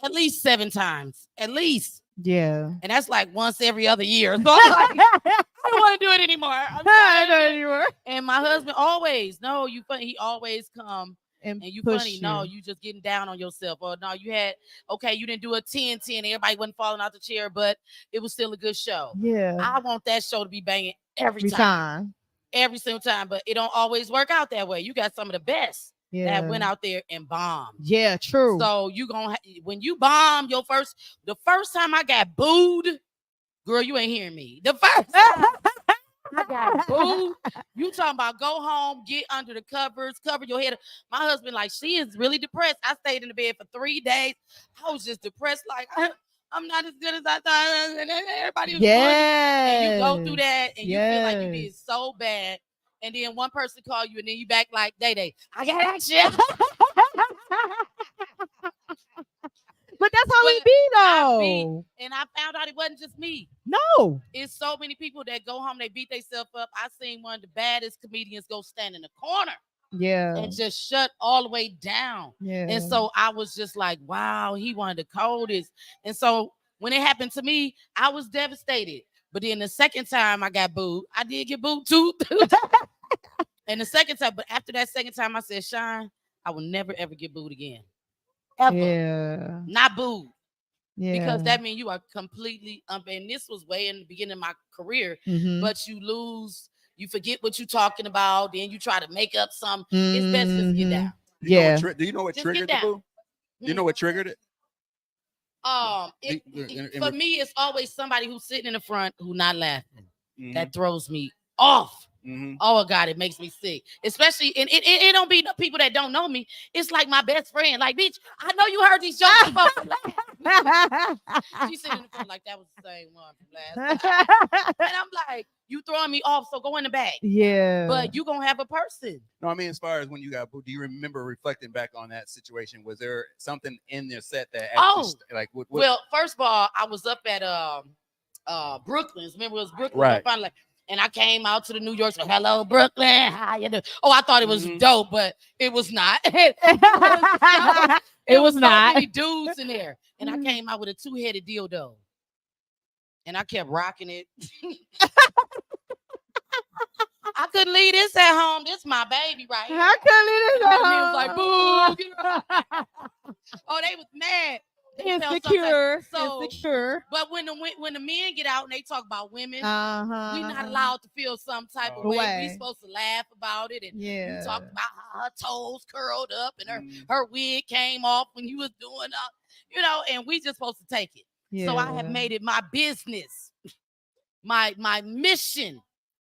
at least 7 times. At least. Yeah. And that's like once every other year. So I'm like, I don't want to do it anymore. I don't anymore. And my husband always, no, you funny. He always come And you push funny. No, you just getting down on yourself. Or no, you didn't do a 10-10. Everybody wasn't falling out the chair, but it was still a good show. Yeah. I want that show to be banging every Every time. time. Every single time. But it don't always work out that way. You got some of the best Yeah. that went out there and bombed. Yeah, true. So you when you bomb the first time I got booed, girl, you ain't hearing me. The first time I got booed. You talking about go home, get under the covers, cover your head. My husband, like, she is really depressed. I stayed in the bed for 3 days. I was just depressed, like I'm not as good as I thought. And everybody was and you go through that and you feel like you did so bad. And then one person call you and then you back like, Day, I got action. But that's how we be though. And I found out it wasn't just me. No. It's so many people that go home, they beat themselves up. I seen one of the baddest comedians go stand in the corner Yeah. and just shut all the way down. Yeah. And so I was just like, wow, he one of the coldest. And so when it happened to me, I was devastated. But then the second time I got booed, I did get booed too. And the second time, but after that second time, I said, Shine, I will never ever get booed again. Ever. Yeah. Not booed. Yeah. Because that means you are completely and this was way in the beginning of my career, but you lose, you forget what you're talking about, then you try to make up some. It's best just get down. Yeah. Do you know what Just triggered get the down. boo? Do you know what triggered it? For me, it's always somebody who's sitting in the front who not laughing. Mhm. That throws me off. Mhm. Oh God, it makes me sick. Especially, and it don't be the people that don't know me. It's like my best friend. Like, bitch, I know you heard these jokes before. She's sitting in the front like that was the same one from last time. And I'm like, you throwing me off, so go in the back. Yeah. But you gonna have a person. No, I mean, as far as when you got booed, do you remember reflecting back on that situation? Was there something in their set that actually, like, what? Well, first of all, I was up at Brooklyn's. Remember, it was Brooklyn. Right. Finally, and I came out to the New York. So, hello, Brooklyn. How you doing? Oh, I thought it was dope, but it was not. It was so not. Many dudes in there, and I came out with a 2-headed dildo, and I kept rocking it. I couldn't leave this at home. This my baby right here. I couldn't leave it And was like, boo. Oh, they was mad. They felt some Insecure. type- So, Insecure. but when the men get out and they talk about women, Uh-huh. we're not allowed to feel some type of way. Way. We're supposed to laugh about it and Yeah. you talk about how her toes curled up and her wig came off when you was doing and we just supposed to take it. Yeah. So I have made it my business, my mission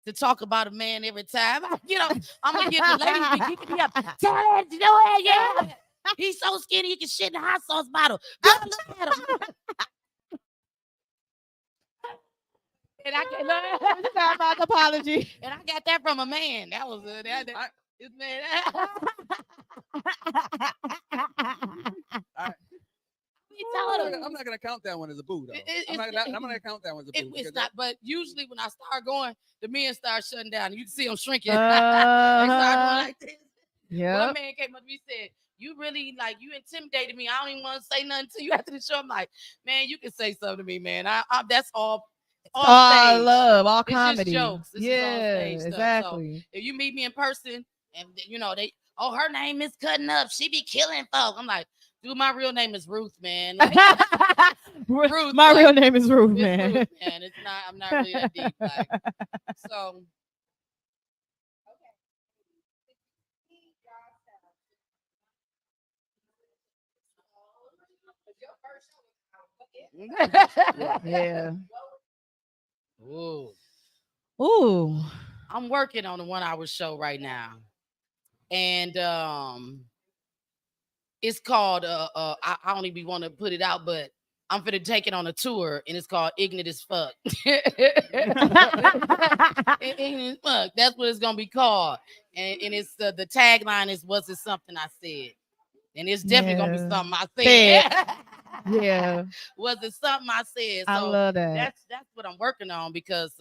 to talk about a man every time. You know, I'm gonna get the ladies be kicking me up. Tell her to do it, yeah. He's so skinny he can shit in a hot sauce bottle. Girl, look at him. And I can Sorry, apology. and I got that from a man. That was this man. I'm not gonna count that one as a boo, though. I'm not gonna count that one as a boo. It's not, but usually when I start going, the men start shutting down. You can see them shrinking. They start going like this. Yeah. One man came up to me and said, "You really you intimidated me. I don't even want to say nothing to you after the show." I'm like, "Man, you can say something to me, man. That's all I stage. love all It's just comedy. jokes. This is all stage stuff. So, exactly. if you meet me in person and her name is Cutting Up, she be killing folk. I'm like, dude, my real name is Ruth, man. Like, Ruth, My real name is Ruth, it's man. Ruth, man. It's not. I'm not really that deep. So. Yeah. Ooh. Ooh. I'm working on a 1 hour show right now. And it's called I don't even want to put it out, but I'm finna take it on a tour, and it's called Ignorant as Fuck. Ignorant as Fuck. That's what it's gonna be called. And it's the tagline is, "Was it something I said?" And it's definitely gonna be something I said. Yeah. Was it something I said? So I love that. that's what I'm working on, because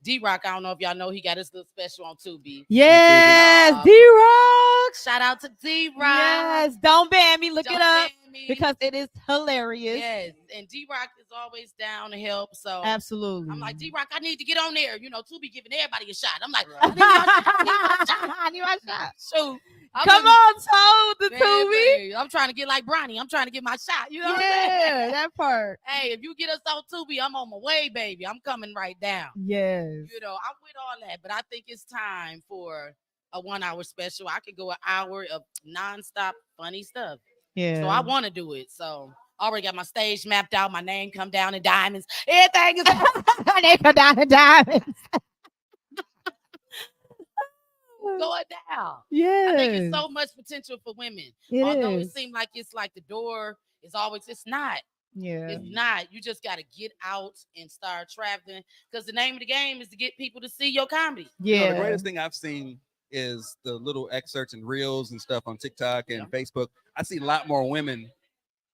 D-Rock, I don't know if y'all know, he got his little special on Tubi. Yes, D-Rock. Shout out to D-Rock. Yes, don't ban me. Look Don't it up ban me. because it is hilarious. Yes, and D-Rock is always down to help. So Absolutely. I'm like, D-Rock, I need to get on there. You know, Tubi giving everybody a shot. I'm like, Right. I need my shot. shoot. Come on, Toad, the Man, Tubi. I'm trying to get like Bronny. I'm trying to get my shot. You know what I'm Yeah, saying? that part. Hey, if you get us on Tubi, I'm on my way, baby. I'm coming right down. Yes. You know, I'm with all that, but I think it's time for a 1 hour special. I could go an hour of nonstop funny stuff. Yeah. So I want to do it. So I already got my stage mapped out. My name come down in diamonds. Everything is they come down to diamonds. going down. Yeah. I think it's so much potential for women. Although is. it seems like it's like the door is always, it's not. Yeah. It's not. You just got to get out and start traveling, because the name of the game is to get people to see your comedy. Yeah. The greatest thing I've seen is the little excerpts and reels and stuff on TikTok and Facebook. I see a lot more women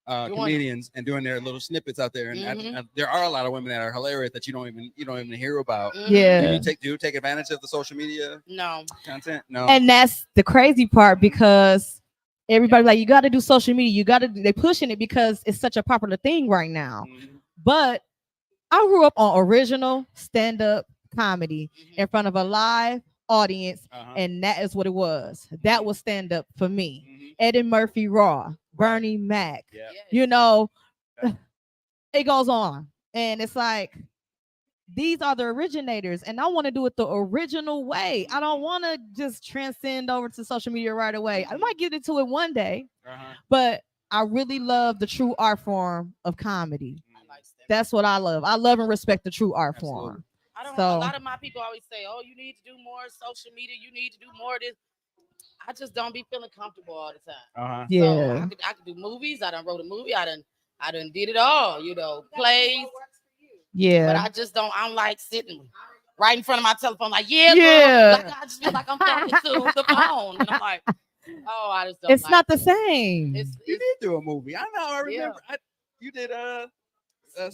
comedians and doing their little snippets out there, and there are a lot of women that are hilarious that you don't even hear about. Yeah. Do you take advantage of the social media No. content? No. And that's the crazy part, because everybody like, you got to do social media. They pushing it because it's such a popular thing right now. Mhm. But I grew up on original stand-up comedy in front of a live audience, and that is what it was. That was stand-up for me. Eddie Murphy Raw, Bernie Mac, Yeah. you know, it goes on. And it's like, these are the originators, and I want to do it the original way. I don't want to just transcend over to social media right away. I might get into it one day, but I really love the true art form of comedy. That's what I love. I love and respect the true art form. A lot of my people always say, "Oh, you need to do more social media. You need to do more of this." I just don't be feeling comfortable all the time. Yeah. So I could do movies. I done wrote a movie. I done did it all. You know, plays. Yeah. But I just don't. I'm like sitting right in front of my telephone, like, yeah. Like, I just feel like I'm talking to the phone, and I'm like, oh, I just don't. It's not the same. You did do a movie. I know. I remember. You did.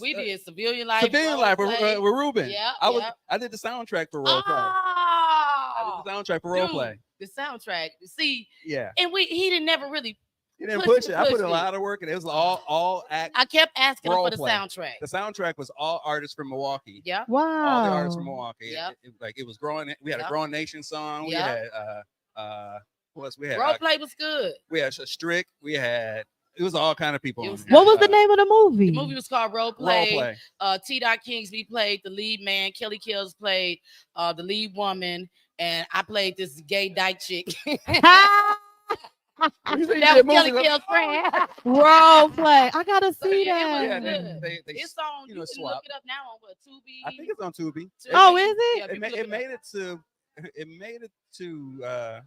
We did Civilian Life. Civilian Life with Ruben. Yeah. I did the soundtrack for Role Play. I did the soundtrack for Role Play. The soundtrack. See. Yeah. And he didn't never really. He didn't push it. I put a lot of work, and it was all act. I kept asking him for the play. soundtrack. The soundtrack was all artists from Milwaukee. Yeah. Wow. All the artists from Milwaukee. Yeah. It was growing. We had a Growing Nation song. We had what else? We had Role Play was good. We had Strick. We had. It was all kind of people. What was the name of the movie? The movie was called Role Play. T. Kingsby played the lead man. Kelly Kills played the lead woman, and I played this gay dyke chick. You say you That did was Kelly movies? Kell's friend. Role play. I gotta So, see yeah, it was that. good. They It's on. you You know, can swap. look it up now on what Tubi. I think it's on Tubi. Oh, is it? Yeah, It, you ma- can look it up. made it to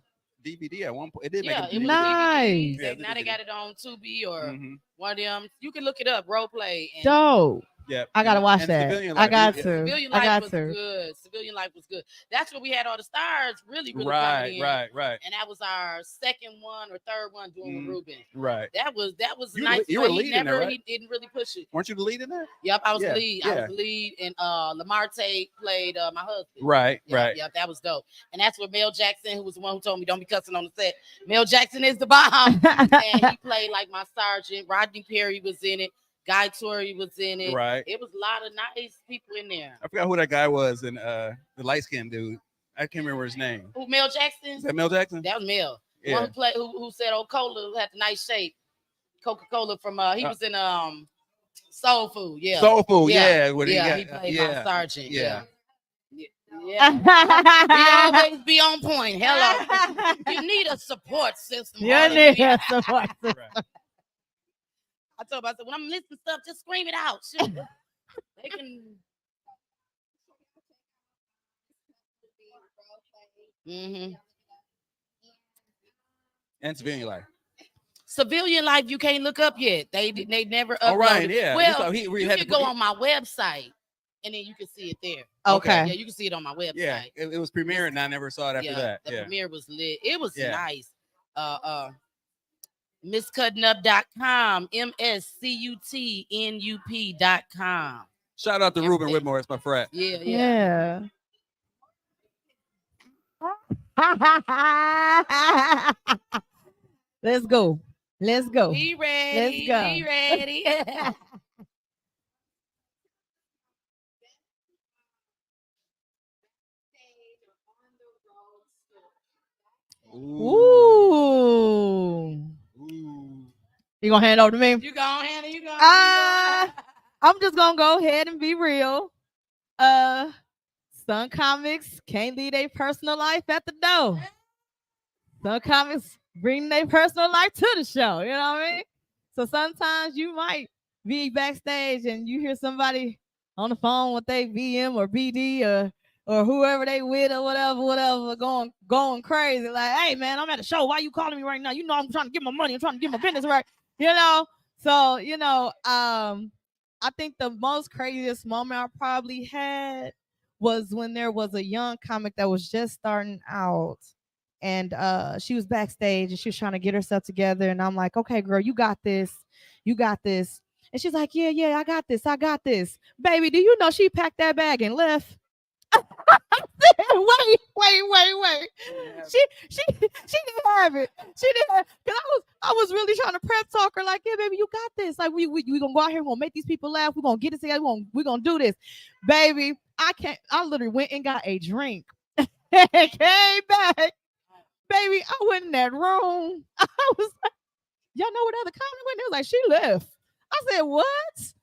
DVD at one point. It did Yeah, make it it was to DVD. Nice. DVD. Yeah, Now they DVD. got it on Tubi or Mhm. one of them. You can look it up. Role play. And Dope. Yeah, I gotta watch and that. Civilian I Life, got yeah. to. Civilian I Life got was to. good. Civilian Life was good. That's where we had all the stars really coming Right, in. right. And that was our second one or third one doing with Ruben. Right. That was You nice. were- you were but leading there, right? He didn't really push it. Weren't you the lead in that? Yep, I was Yeah, the lead. I yeah. was the lead, and Lamar Tate played my husband. Right, Yep, right. Yep, that was dope. And that's where Mel Jackson, who was the one who told me don't be cussing on the set. Mel Jackson is the bomb, and he played like my sergeant. Rodney Perry was in it. Guy Torrey was in it. Right. It was a lot of nice people in there. I forgot who that guy was, and the light skinned dude. I can't remember his name. Who, Mel Jackson? Is that Mel Jackson? That was Mel. The Yeah. one who played, who said, "Oh, Cola who had the nice shape." Coca-Cola from he was in Soul Food. Yeah. Soul Food, Yeah. yeah. What Yeah, he he got- played yeah. my sergeant. Yeah. Yeah. We always be on point. Hello. You need a support system. You Hallelujah. need a support system. Right. I told him, I said, when I'm listening to stuff, just scream it out. Shoot. They can. Mm-hmm. And Civilian Life. Civilian Life, you can't look up yet. They never uploaded. Oh, right, yeah. Well, So he you had can to go put- on my website, and then you can see it there. Okay. Yeah, you can see it on my website. Yeah, it was premiering, and I never saw it after that. The Yeah. premiere was lit. It was Yeah. nice. MissCutnup.com, MSCUTNUP.com. Shout out to Ruben Everything. Whitmore. It's my friend. Yeah. Yeah. Let's go. Let's go. Be ready. go. Be ready. Ooh. Ooh. You gonna hand it over to me? You go, Hannah. You go. I'm just gonna go ahead and be real. Some comics can't leave their personal life at the door. Some comics bring their personal life to the show. You know what I mean? So sometimes you might be backstage and you hear somebody on the phone with their BM or BD or whoever they with or whatever, going crazy. Like, hey man, I'm at a show. Why you calling me right now? You know I'm trying to get my money. I'm trying to get my business right. You know. So I think the most craziest moment I probably had was when there was a young comic that was just starting out, and she was backstage and she was trying to get herself together. And I'm like, okay, girl, you got this. And she's like, yeah, I got this. Baby, do you know she packed that bag and left? wait. She didn't have it. She didn't. Cause I was really trying to prep talk her like, yeah, baby, you got this. Like we gonna go out here, we're gonna make these people laugh, we're gonna get it together, we're gonna do this. Baby, I literally went and got a drink and came back. Baby, I went in that room. I was like, y'all know what other comic went? They was like, she left. I said, what?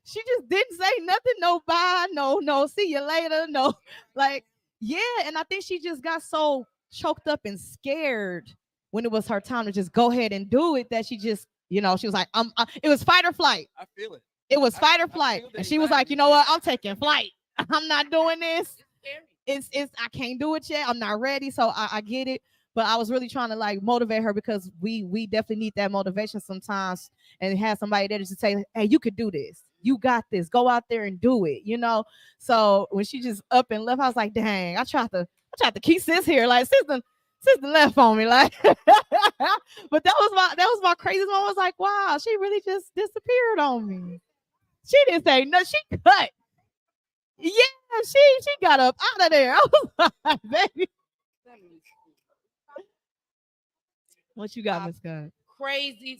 She just didn't say nothing, no bye, no, see you later, no, like, yeah. And I think she just got so choked up and scared when it was her time to just go ahead and do it that she just, she was like, it was fight or flight. I feel it. It was fight or I flight. feel the And she was like, anxiety. you know what? I'm taking flight. I'm not doing this. It's I can't do it yet. I'm not ready. So I get it. But I was really trying to like motivate her because we definitely need that motivation sometimes, and have somebody there to say, hey, you could do this. You got this. Go out there and do it. So when she just up and left, I was like, dang, I tried to keep sis here. Like sis done left on me. Like, but that was my craziest moment. I was like, wow, she really just disappeared on me. She didn't say no, she cut. Yeah, she got up out of there. I was like, baby. What you got, Miss Scott?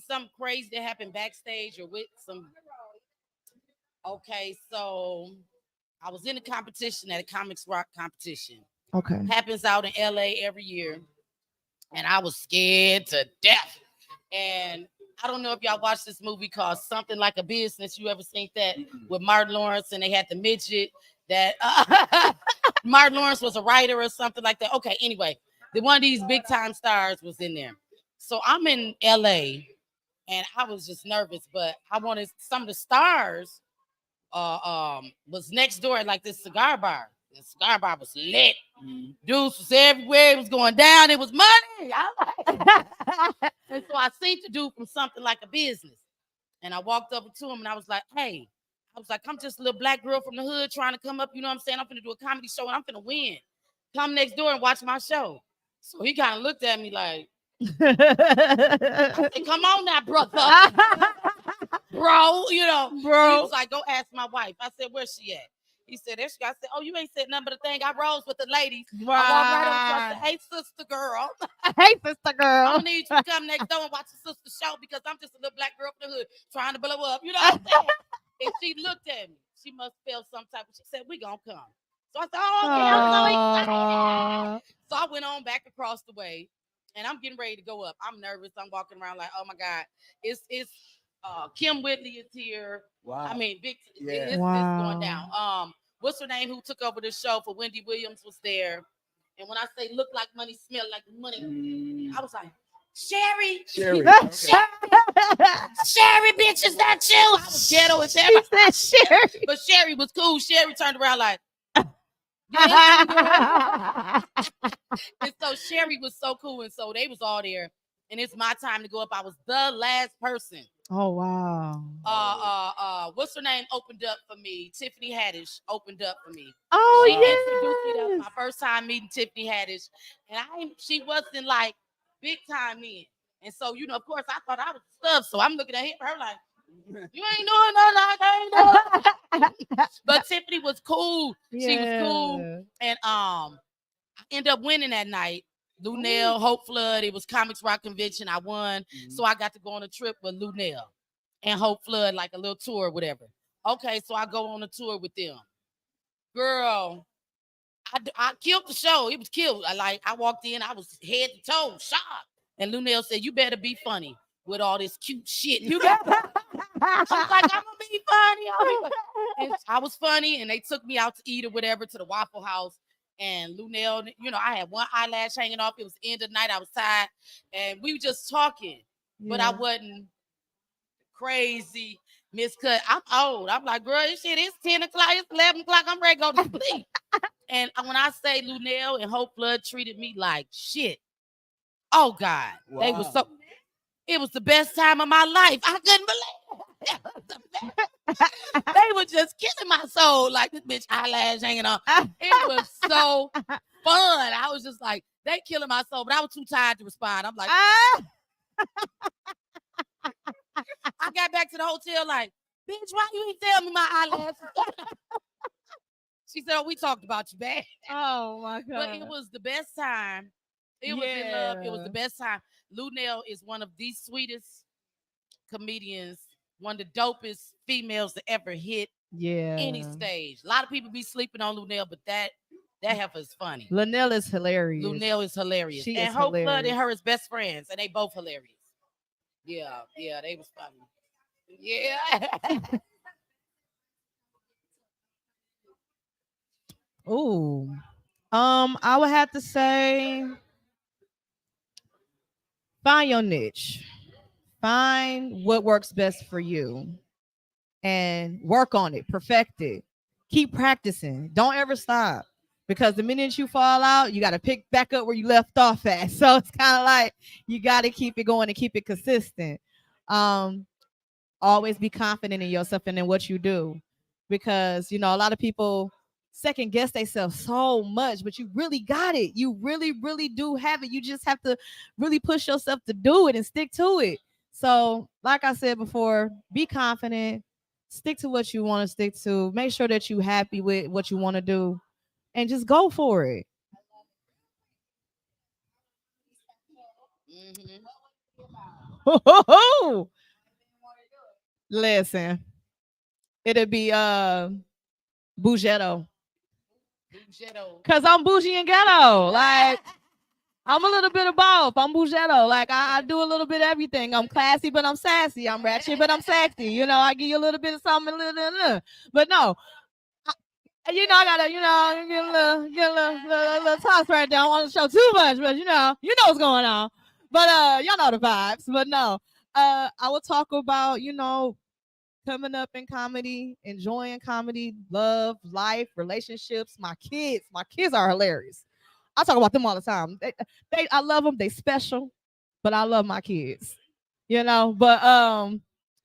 Something crazy that happened backstage or with some. Okay, so I was in a competition at a Comics Rock competition. Okay. Happens out in LA every year. And I was scared to death. And I don't know if y'all watched this movie called Something Like a Business. You ever seen that with Martin Lawrence, and they had the midget that Martin Lawrence was a writer or something like that. Okay, anyway, one of these big time stars was in there. So I'm in LA and I was just nervous, but I wanted some of the stars was next door at like this cigar bar. The cigar bar was lit. Dudes was everywhere. It was going down. It was money. And so I seen the dude from something like a business. And I walked up to him and I was like, hey, I'm just a little black girl from the hood trying to come up. You know what I'm saying? I'm finna do a comedy show and I'm finna win. Come next door and watch my show. So he kind of looked at me like, I said, come on now, brother. Bro, you know. Bro. He was like, go ask my wife. I said, where's she at? He said, there she got. I said, oh, you ain't said nothing but a thing. I rose with the ladies. I walked right over to her. I said, hey, sister girl. Hey, sister girl. I need you to come next door and watch the sister show because I'm just a little black girl from the hood trying to blow up. You know what I'm saying? And she looked at me. She must feel some type of, she said, we gonna come. So I said, oh, okay, I'm so excited. So I went on back across the way and I'm getting ready to go up. I'm nervous. I'm walking around like, oh my God. It's Kim Whitley is here. Wow. I mean, big, Yeah. it's going down. What's her name who took over the show for Wendy Williams was there. And when I say look like money, smell like money, I was like, Sherry. Sherry. Sherry, bitch, is that you? I was ghetto as ever. She said Sherry. But Sherry was cool. Sherry turned around like, and so Sherry was so cool. And so they was all there. And it's my time to go up. I was the last person. Oh, wow. What's her name opened up for me? Tiffany Haddish opened up for me. Oh, She yeah. introduced me. That was my first time meeting Tiffany Haddish. And she wasn't like big time in. And so, you know, of course, I thought I was stuff. So I'm looking at her like, you ain't doing nothing. I ain't doing. But Tiffany was cool. She was cool. And I ended up winning that night. Lunel, Hope Flood. It was Comics Rock Convention. I won. So I got to go on a trip with Lunel and Hope Flood, like a little tour or whatever. Okay, so I go on a tour with them. Girl, I killed the show. It was killed. I walked in, I was head to toe, shocked. And Lunel said, you better be funny with all this cute shit. You got I was like, I'm gonna be funny. And I was funny, and they took me out to eat or whatever to the Waffle House. And Lunel, you know, I had one eyelash hanging off. It was the end of the night. I was tired, and we were just talking. But I wasn't crazy miscut. I'm old. I'm like, girl, this shit is 10 o'clock. It's 11 o'clock. I'm ready to go to sleep. And when I say Lunel and Hope Flood treated me like shit, oh God, they were so. It was the best time of my life. I couldn't believe it. They were just killing my soul like this bitch eyelash hanging on. It was so fun. I was just like, they killing my soul, but I was too tired to respond. I'm like, I got back to the hotel like, bitch, why you ain't tell me my eyelashes? She said, oh, we talked about you bad. Oh my God. But it was the best time. It was in love. It was the best time. Lunel is one of the sweetest comedians, one of the dopest females to ever hit any stage. A lot of people be sleeping on Lunel, but that heifer is funny. Lunel is hilarious. Lunel is hilarious. She and is Hope Flood hilarious. and her is best friends, and they both hilarious. Yeah, they was funny. Yeah. Ooh. I would have to say find your niche. Find what works best for you and work on it, perfect it. Keep practicing. Don't ever stop. Because the minute you fall out, you got to pick back up where you left off at. So it's kind of like you got to keep it going and keep it consistent. Always be confident in yourself and in what you do. Because, you know, a lot of people second guess themselves so much, but you really got it. You really, really do have it. You just have to really push yourself to do it and stick to it. So, like I said before, be confident, stick to what you want to stick to, make sure that you're happy with what you want to do, and just go for it. Listen, it'll be Bougetto. Cause I'm bougie and ghetto. Like I'm a little bit of both. I'm Bougetto. Like I do a little bit of everything. I'm classy, but I'm sassy. I'm ratchet, but I'm sexy. You know, I give you a little bit of something, a little. But no, you know, I gotta, you know, get a little little toss right there. I don't want to show too much, but you know what's going on. But y'all know the vibes. But no, I will talk about, coming up in comedy, enjoying comedy, love, life, relationships, my kids. My kids are hilarious. I talk about them all the time. I love them. They special, but I love my kids. But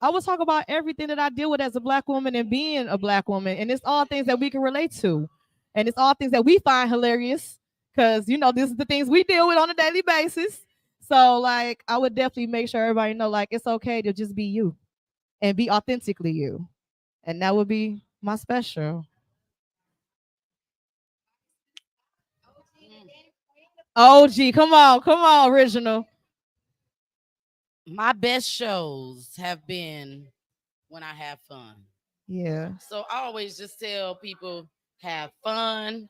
I will talk about everything that I deal with as a Black woman and being a Black woman, and it's all things that we can relate to, and it's all things that we find hilarious because this is the things we deal with on a daily basis. So like, I would definitely make sure everybody know, like, it's okay to just be you and be authentically you, and that would be my special. OG, come on, original. My best shows have been when I have fun. Yeah. So I always just tell people, have fun,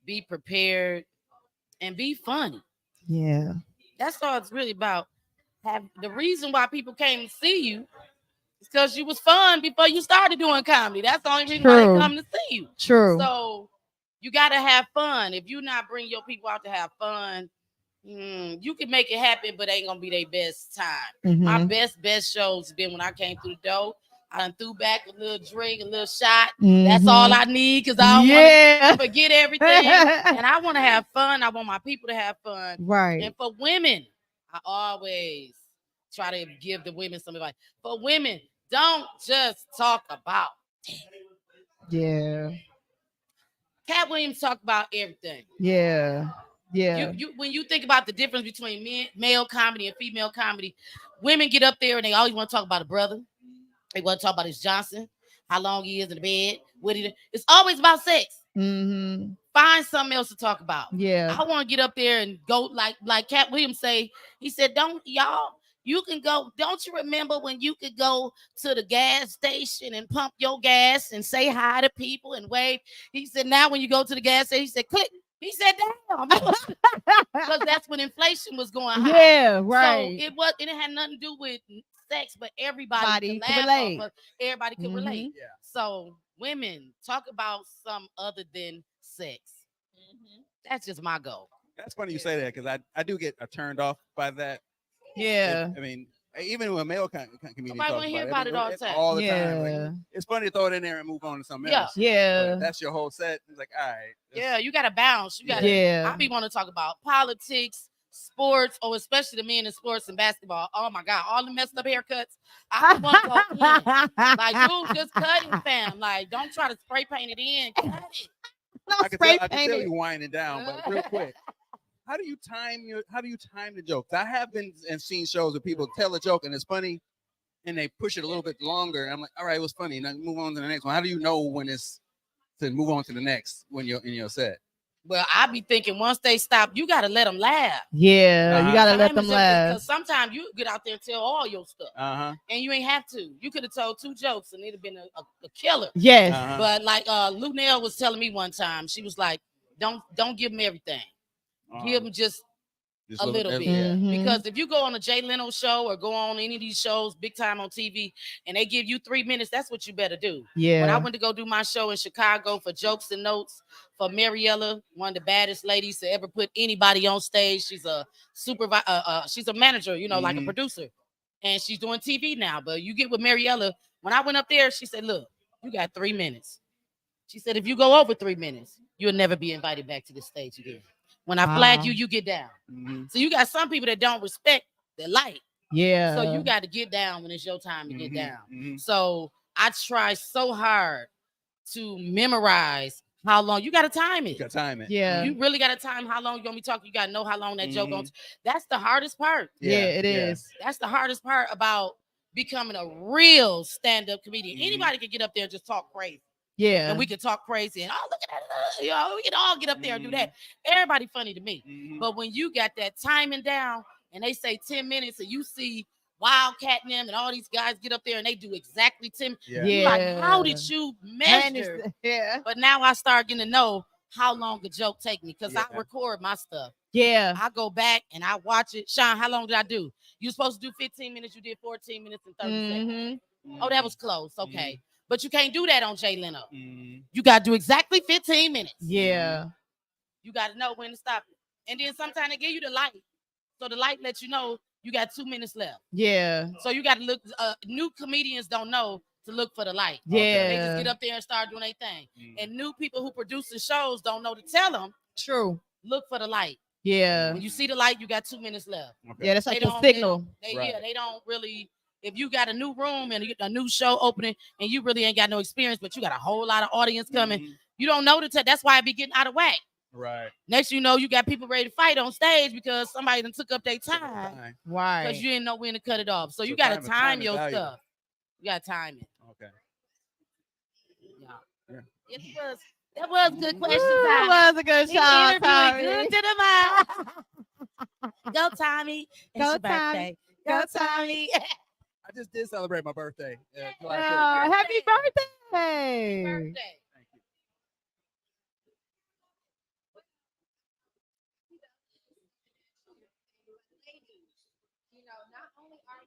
be prepared, and be funny. Yeah. That's all it's really about. Have the reason why people came to see you is because you was fun before you started doing comedy. That's the only reason why True. they come to see you. True. So you got to have fun. If you not bring your people out to have fun, you can make it happen, but it ain't gonna be their best time. My Mhm. best shows have been when I came through the door. I done threw back a little drink, a little shot. That's all I need because I don't want to forget everything. And I want to have fun. I want my people to have fun. Right. And for women, I always try to give the women some advice. For women, don't just talk about. Yeah. Cat Williams talked about everything. Yeah. Yeah. You when you think about the difference between male comedy and female comedy, women get up there and they always want to talk about a brother. They want to talk about his Johnson, how long he is in the bed, what he. It's always about sex. Mm-hmm. Find something else to talk about. Yeah. I want to get up there and go like Cat Williams say. He said, "Don't y'all." You can go. Don't you remember when you could go to the gas station and pump your gas and say hi to people and wave? He said, now when you go to the gas station, he said, click. He said, damn. Because that's when inflation was going high. Yeah, right. So it had nothing to do with sex, but everybody Could could relate. everybody could relate. Yeah. So women, talk about some other than sex. That's just my goal. That's funny you say that because I do get turned off by that. Yeah. I mean, even when male comedians Nobody talk wanna hear about about it it all the time. time. Yeah. Like, it's funny to throw it in there and move on to something Yeah. else. Yeah. But if that's your whole set. It's like, all right. Yeah, you gotta bounce. You gotta. Yeah. I be want to talk about politics, sports, or especially the men in sports and basketball. Oh my God, all the messed up haircuts. I want to go in. Like, dude, just cut it, fam. Like, don't try to spray paint it in. Cut it. I can tell you winding down, but real quick. How do you time the jokes? I have been and seen shows where people tell a joke and it's funny and they push it a little bit longer. I'm like, all right, it was funny. Now move on to the next one. How do you know when it's to move on to the next when you're in your set? Well, I be thinking once they stop, you gotta let them laugh. Yeah, you gotta let them laugh. Because sometimes you get out there and tell all your stuff, and you ain't have to. You could have told 2 jokes and it'd have been a killer. Yes. But like Lunel was telling me one time, she was like, "Don't give them everything. Give them just a little bit." Mhm. Because if you go on a Jay Leno show or go on any of these shows big time on TV and they give you 3 minutes, that's what you better do. Yeah. When I went to go do my show in Chicago for Jokes and Notes for Mariella, one of the baddest ladies to ever put anybody on stage. She's a she's a manager, like a producer, and she's doing TV now. But you get with Mariella. When I went up there, she said, "Look, you got 3 minutes." She said, "If you go over 3 minutes, you'll never be invited back to the stage again. When I flag you, you get down." So you got some people that don't respect the light. Yeah. So you got to get down when it's your time to get down. So I try so hard to memorize how long. You got to time it. You got to time it. Yeah. You really got to time how long you're going to be talking. You got to know how long that joke going to. That's the hardest part. Yeah, it is. That's the hardest part about becoming a real stand-up comedian. Anybody can get up there and just talk crazy. Yeah. And we can talk crazy and look at that. We can all get up there and do that. Everybody funny to me. But when you got that timing down and they say 10 minutes and you see Wildcat and them and all these guys get up there and they do exactly 10. Yeah. Like, how did you measure? Yeah. But now I start getting to know how long a joke take me because I record my stuff. Yeah. I go back and I watch it. Sean, how long did I do? You supposed to do 15 minutes. You did 14 minutes and 30 seconds. Oh, that was close. Okay. But you can't do that on Jay Leno. You got to do exactly 15 minutes. Yeah. You got to know when to stop it. And then sometimes they give you the light. So the light lets you know you got 2 minutes left. Yeah. So you got to look. New comedians don't know to look for the light. Yeah. They just get up there and start doing their thing. And new people who produce the shows don't know to tell them, True. look for the light. Yeah. When you see the light, you got 2 minutes left. Okay. Yeah, that's like They the don't- signal. Yeah, they don't really. If you got a new room and a new show opening and you really ain't got no experience, but you got a whole lot of audience coming, Mhm. you don't know to tell. That's why I be getting out of whack. Right. Next, you know, you got people ready to fight on stage because somebody done took up their time Fine. Right. because you didn't know when to cut it off. So you So got to time is time your valuable. stuff. You got to time it. Okay. Yeah. Yeah. That was good question Ooh, time. that was a good He shot, interviewing Tommy. good to the mind. Go, Tommy. It's Go, your Tommy. birthday. Go, Go, Tommy. I just did celebrate my birthday. July Oh, 31st. happy birthday. Birthday. Thank you. You know, not only are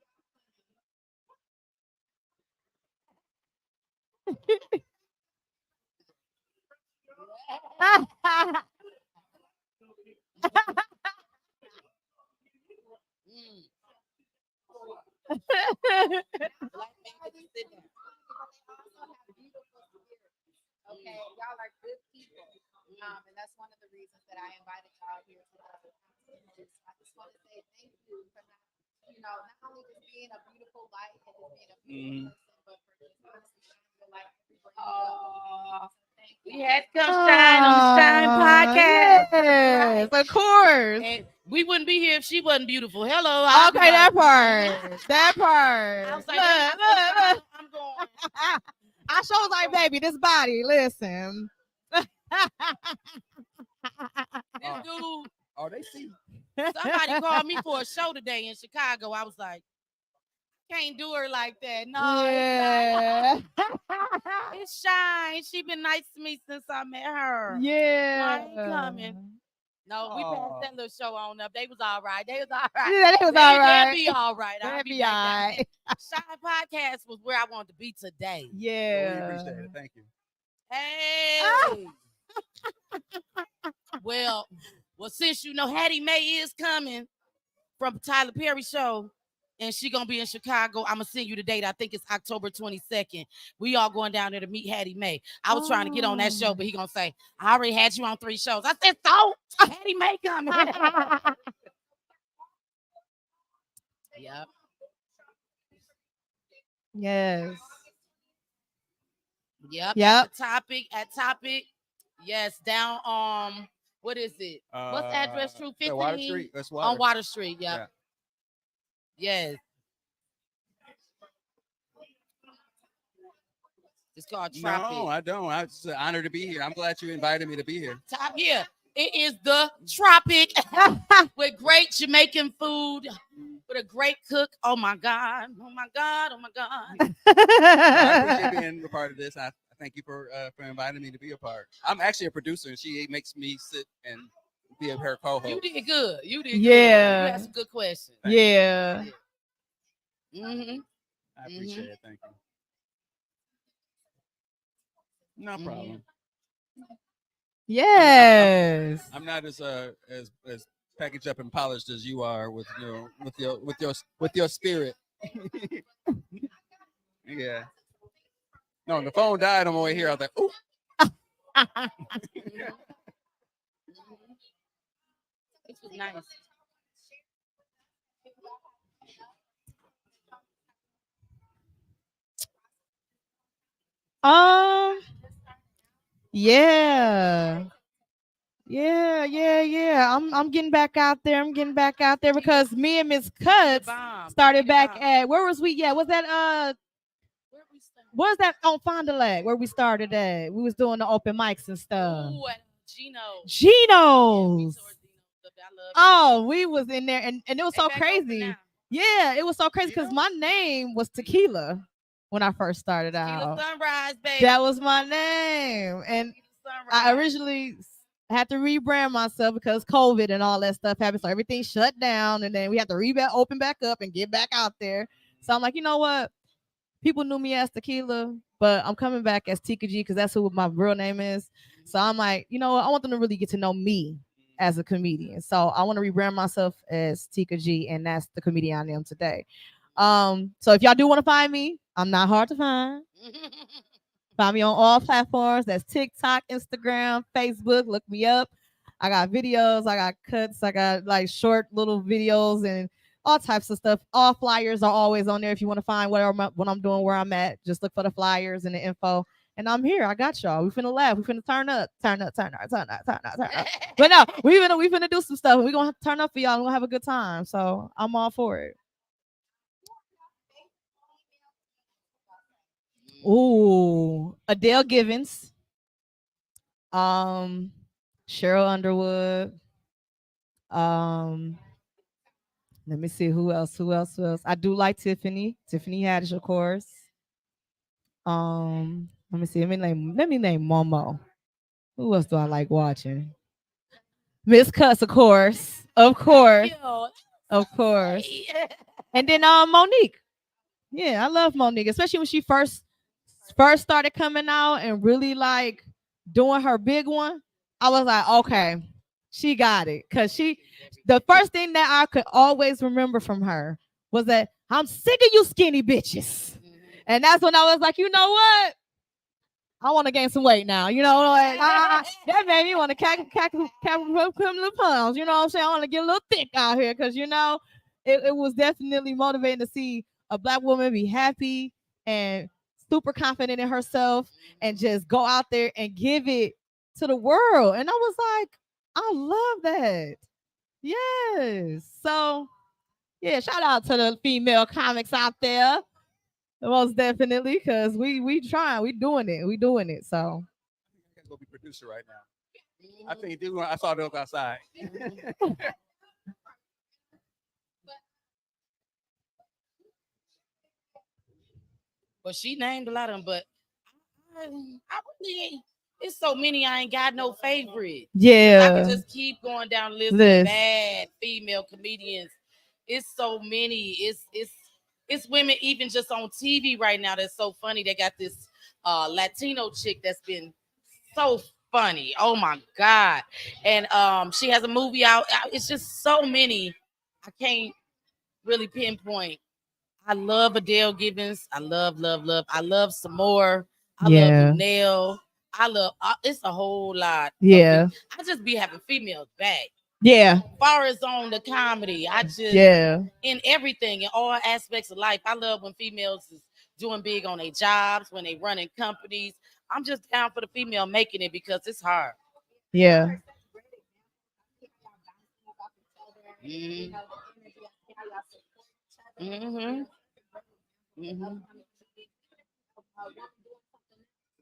Mm. Black man can sit down. okay, y'all are good people. And that's one of the reasons that I invited y'all here today. I just want to say thank you for not, not only just being a beautiful light and just being a beautiful person, but for just honestly shining your light everywhere you go. Oh, So thank you. we had to come shine on the Shine podcast. Yes, of course. And we wouldn't be here if she wasn't beautiful. Hello. Okay, that part. That part. I was like, Look. I'm going. I sure was like, baby, this body, listen. This dude, Oh, they see. somebody called me for a show today in Chicago. I was like, can't do her like that. No, Yeah. it's Shine. She been nice to me since I met her. Yeah. I ain't coming. No, we Aw. passed that little show on up. They was all right. They was all right. Yeah, that was They- all They'll right. be all right. I'll That'd be be back all down. right. Shine Podcast was where I wanted to be today. We Yeah. appreciate it. Thank you. Hey. well, since you know Hattie Mae is coming from Tyler Perry show, and she gonna be in Chicago, I'm gonna send you the date. I think it's October 22nd. We all going down there to meet Hattie Mae. I was trying to get on that show, but he gonna say, I already had you on 3 shows. I said, so Hattie Mae coming. Yep. Yes. Yep. Yep. At topic. Yes, down what is it? What's the address? True 15 Water Street. That's Water. on Water Street. Yep. Yes. It's called Tropic. No, I don't. It's an honor to be here. I'm glad you invited me to be here. Top here. It is the Tropic with great Jamaican food, with a great cook. Oh my God. Oh my God. Oh my God. I appreciate being a part of this. I thank you for inviting me to be a part. I'm actually a producer, and she makes me sit and be her co-host. You did good. You did good. Yeah. You asked some good questions. Yeah. Mm-hmm. I appreciate it. Thank you. No Mhm. problem. Yes. I'm not as packaged up and polished as you are with your spirit. Yeah. No, the phone died on my way here. I was like, ooh. This was nice. Yeah. Yeah. I'm getting back out there. Because me and Miss Cuts Bomb. started back Bomb. at where was we? Yeah, was that Where we started? was that on Fond du Lac where we started at? We was doing the open mics and stuff. Ooh, at Gino. Geno's. I love Oh, we was in there and it was They so back open crazy. now. Yeah, it was so crazy because Gino? my name was Tequila when I first started Tequila out. Sunrise, baby. That was my name. And Tequila I Sunrise. originally had to rebrand myself because COVID and all that stuff happened. So everything shut down and then we had to open back up and get back out there. So I'm like, you know what? People knew me as Tequila, but I'm coming back as Tika G because that's who my real name is. So I'm like, you know what? I want them to really get to know me as a comedian. So I want to rebrand myself as Tika G, and that's the comedian I am today. So if y'all do want to find me, I'm not hard to find. Find me on all platforms. That's TikTok, Instagram, Facebook. Look me up. I got videos, I got cuts, I got like short little videos and all types of stuff. All flyers are always on there. If you want to find what I'm doing, where I'm at, just look for the flyers and the info. And I'm here. I got y'all. We finna laugh. We finna turn up. But no, we finna do some stuff. We gonna turn up for y'all. We gonna have a good time. So I'm all for it. Ooh, Adele Givens, Cheryl Underwood, let me see who else. I do like Tiffany Haddish, of course. Let me see. Let me name Momo. Who else do I like watching? Miss Cuss, of course. Of course. And then Monique. Yeah, I love Monique, especially when she first started coming out and really like doing her big one. I was like, okay, she got it. Cause the first thing that I could always remember from her was that I'm sick of you skinny bitches. And that's when I was like, you know what? I want to gain some weight now. You know, like that made me want to catch little pounds. You know what I'm saying? I want to get a little thick out here because you know, it was definitely motivating to see a Black woman be happy and super confident in herself and just go out there and give it to the world. And I was like, I love that. Yes. So yeah, shout out to the female comics out there. Most definitely, because we trying, we doing it. So I can go be producer right now. I think I saw those outside. But she named a lot of them, but I really, it's so many. I ain't got no favorite. I yeah. can just keep going down the list of bad female comedians. It's so many. It's women even just on TV right now that's so funny. They got this Latino chick that's been so funny. Oh my God. And she has a movie out. It's just so many. I can't really pinpoint. I love Adele Givens. I love. I love some more. I love Lunel. I love it's a whole lot. Yeah. I just be having females back. Yeah. As far as on the comedy, I just in everything, in all aspects of life. I love when females is doing big on their jobs, when they running companies. I'm just down for the female making it because it's hard. Yeah. Mm-hmm. Mm-hmm. Mm-hmm.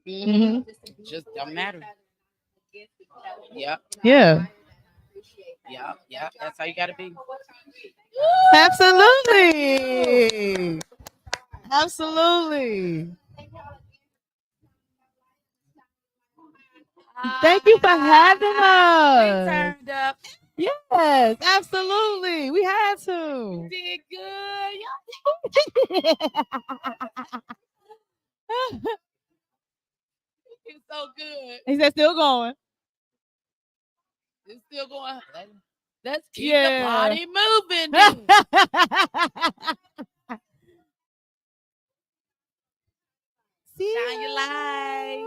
Mm-hmm. Just don't matter. Yep. Yeah. Yeah. That's how you gotta be. Absolutely. Absolutely. Thank you for having us. We turned up. Yes, absolutely. We had to. Did good. It's so good. Is that still going? It's still going. Let's keep the party moving. Shine your light.